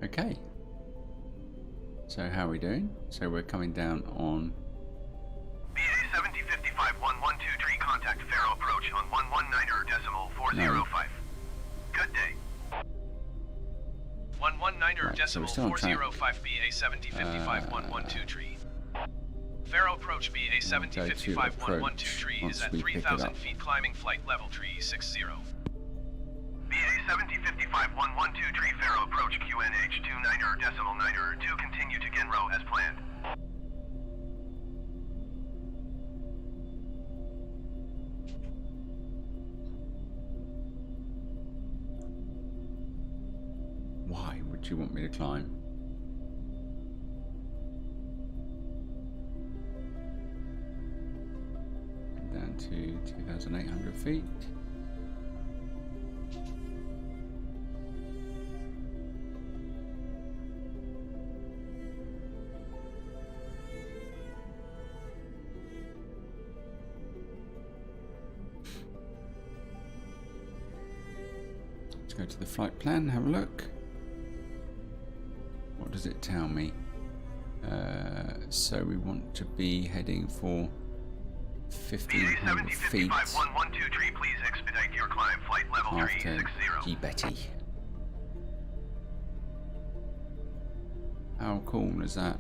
Okay. So how are we doing? So we're coming down on BA 7055 112 contact Faro approach on 119.405. Good day. 119.405 BA 7055 112 Faro approach BA 7055 112 is at 3,000 feet climbing flight level 360. BA 7055 112 Faro approach QNH 29.9 continue to Genro as planned. why would you want me to climb? Down to 2,800 feet. Let's go to the flight plan, have a look. What does it tell me? So we want to be heading for 1,500 feet please expedite your climb flight level after 360. G Betty. How cool is that?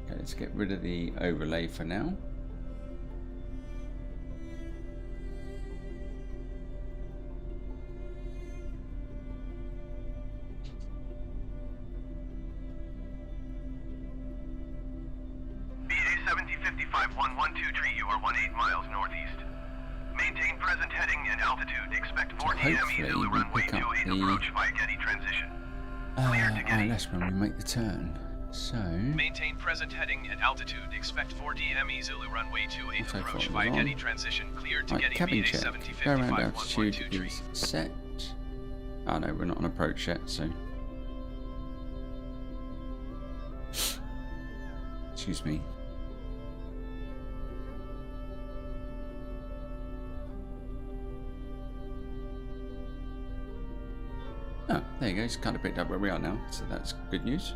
Okay, let's get rid of the overlay for now. BA 7055 112 you are 18 miles northeast. Maintain present heading and altitude. Expect 40 Hopefully ME Zulu we runway pick up 28 the approach via Getty transition. Clear to Getty. ILS when we make the turn. So Maintain present heading and altitude. Expect 4D ME Zulu runway 28 Auto approach throttle via on. Getty transition. Cleared to right, Getty cabin BA check. Go 7055 around altitude 112 is set. Oh no, we're not on approach yet, so excuse me. There you go, it's kind of picked up where we are now, so that's good news.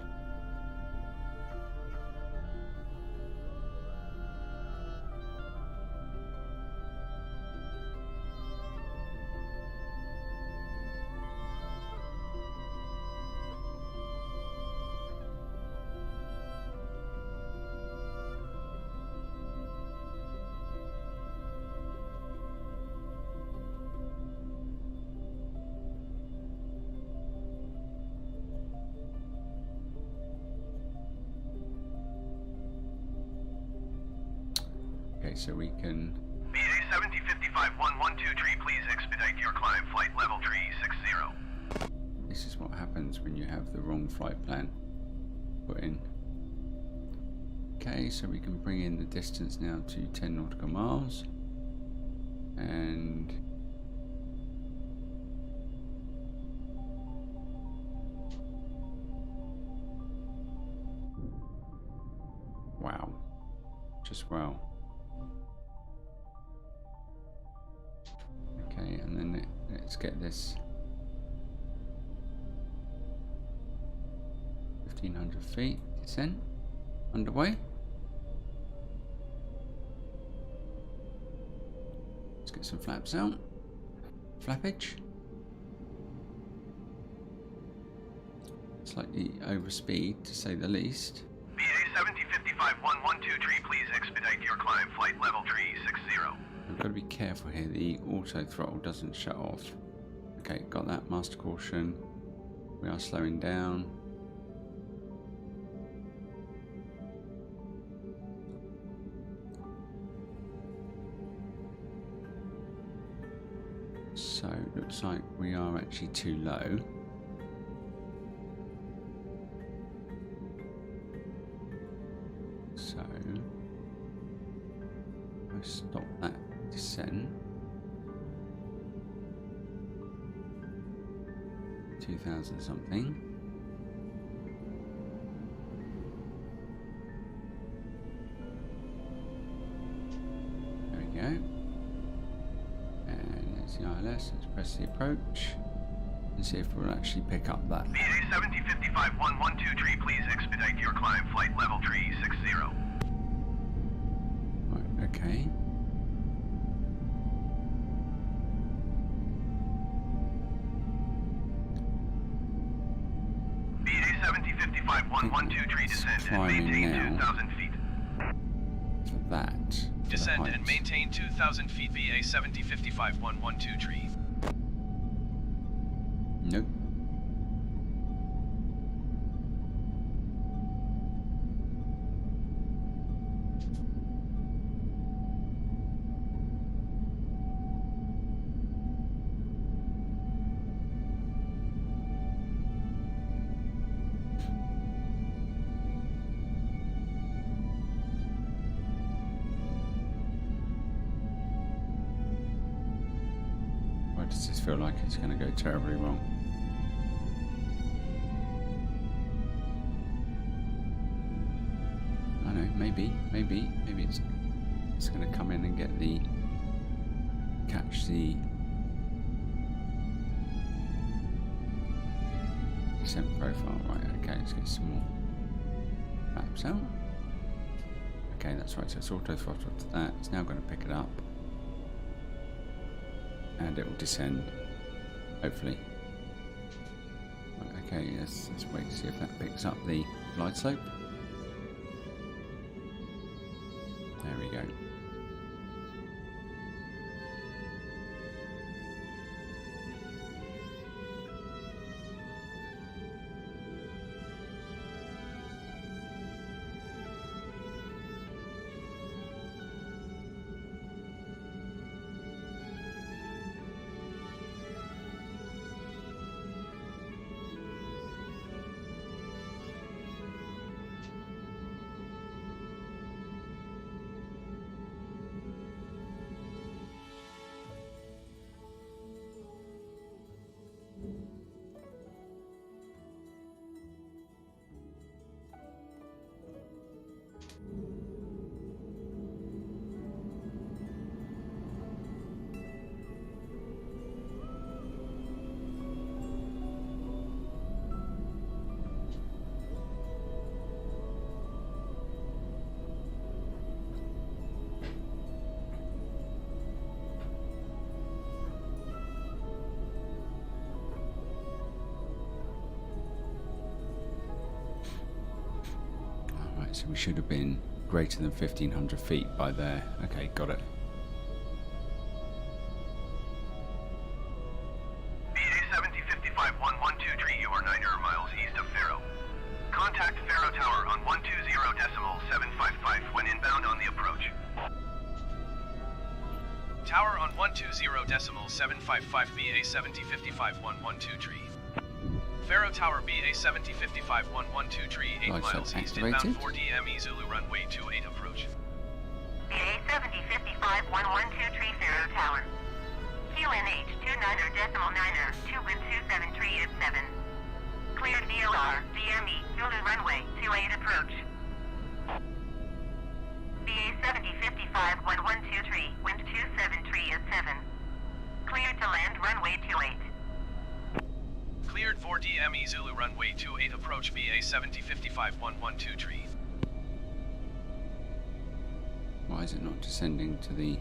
Okay, so we can... BA 7055-112 please expedite your climb, flight level 360. This is what happens when you have the wrong flight plan put in. Okay, so we can bring in the distance now to 10 nautical miles. And... wow. Just wow. Okay, and then let's get this 1500 feet descent underway. Let's get some flaps out. Flappage. Slightly over speed, to say the least. BA 7055-112 please expedite your climb, flight level 360. I've got to be careful here, the auto throttle doesn't shut off. Okay, got that. Master caution. We are slowing down. So, looks like we are actually too low. So, I'll stop that descent. 2000 something. There we go. And there's the ILS. Let's press the approach and see if we'll actually pick up that. BA 7055-112 please expedite your climb, flight level 360. Right, okay. BA 7055-112 descend and maintain 2,000 feet. For that. Descend and maintain 2,000 feet BA 7055-112. Nope. Why does this feel like it's going to go terribly wrong? I know, maybe it's going to come in and get the catch the descent profile. Right, okay, let's get some more maps out. Okay, that's right, so it's auto throttle to that. It's now going to pick it up and it will descend, hopefully. Right, okay, let's wait to see if that picks up the glide slope. There we go. So we should have been greater than 1,500 feet by there. Okay, got it. BA 7055-112 tree, you are 9 miles east of Faro. Contact Faro Tower on 120.755 when inbound on the approach. Tower on 120.755 BA 7055-112 tree. Faro Tower BA 7055-112 tree, 8 Lights miles are east, activated. inbound 4DME Zulu runway 28 approach. BA 7055-112 tree, Faro Tower. QNH 29.9er, 2 wind 27 tree at 7. Cleared VOR, DME, Zulu runway 28 approach. BA 7055-112 tree, wind 27 tree at 7. Cleared to land runway 28. Cleared 4DME Zulu runway 28 approach BA 7055-112 tree. Why is it not descending to the...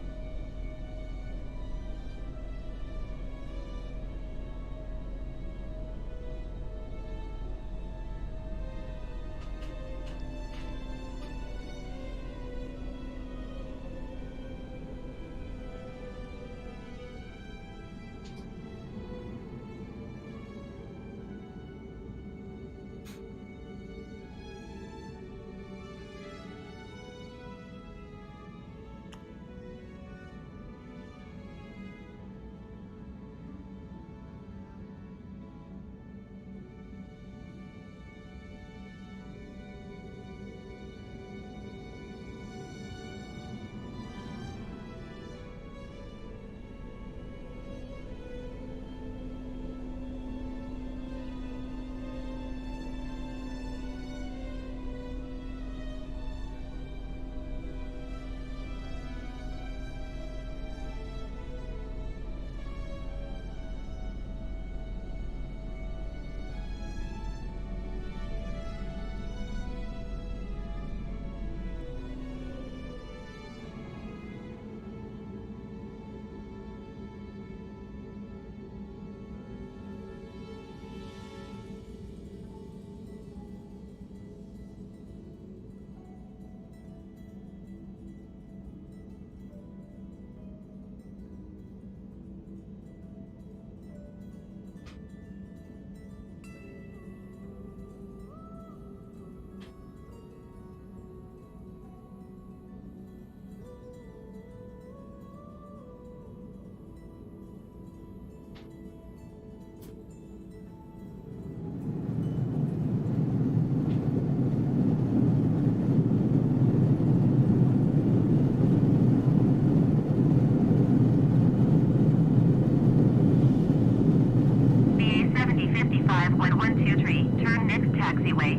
BA 7055-112 tree, turn next taxiway.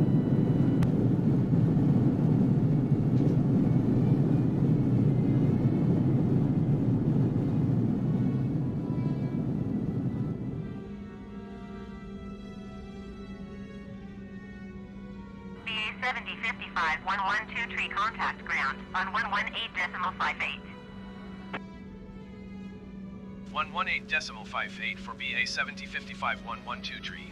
BA 7055-112 tree, contact ground on 118.58. 118.58 for BA 7055-112 tree.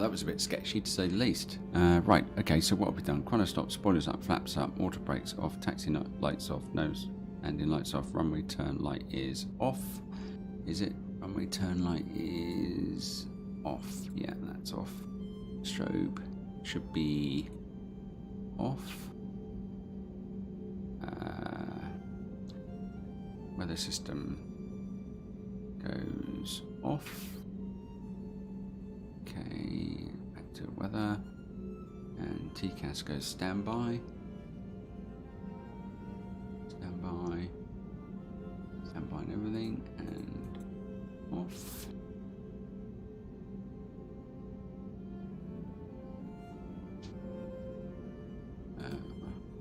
that was a bit sketchy to say the least. Right, okay, so what have we done? Chrono stop, spoilers up, flaps up, auto brakes off, taxi lights off, nose landing lights off, runway turn light is off. Is it? Runway turn light is off. Yeah, that's off. Strobe should be off. Weather system goes off. Okay, back to weather. And TCAS goes standby. Standby. Standby and everything. And off.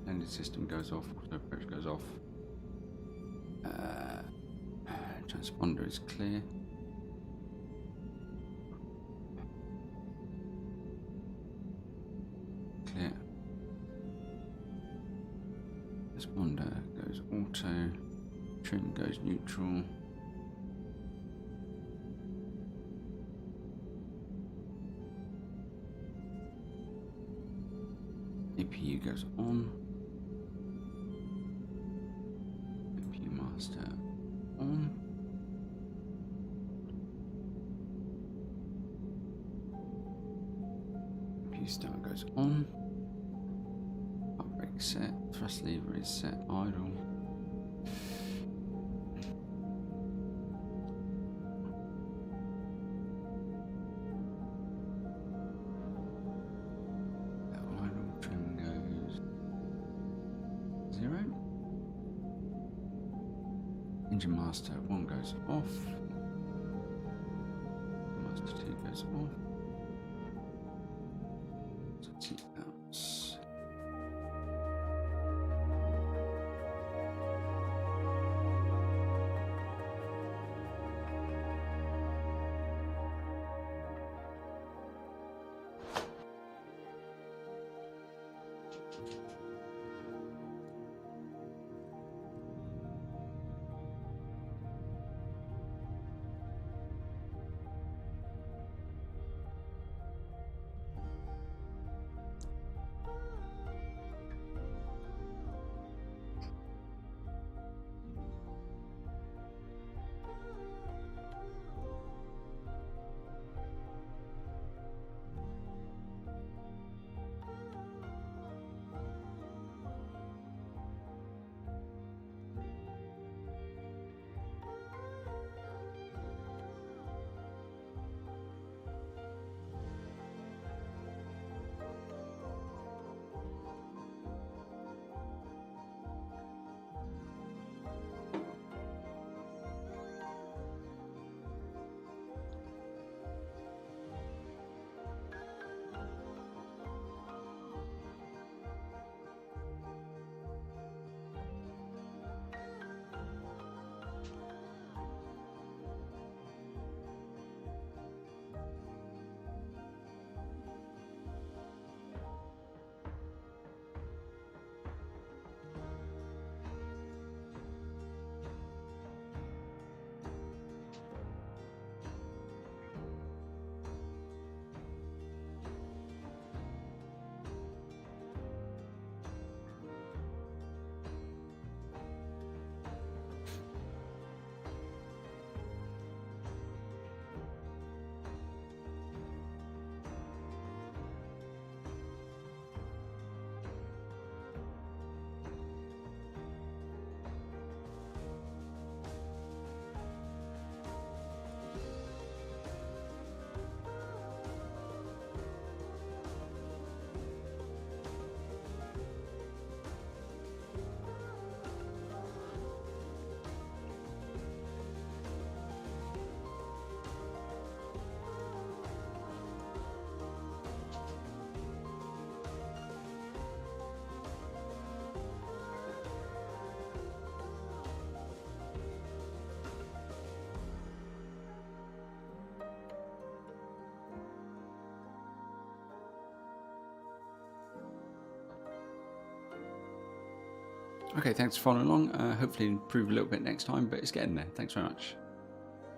Landing system goes off. Auto approach goes off. Transponder is clear. Clear. Transponder goes auto. Trim goes neutral. APU goes on. APU master on. APU start goes on. Up brake set. Thrust lever is set idle. Engine master 1 goes off. Master 2 goes off. Seat belts. Okay, thanks for following along. Hopefully improve a little bit next time, but it's getting there. Thanks very much.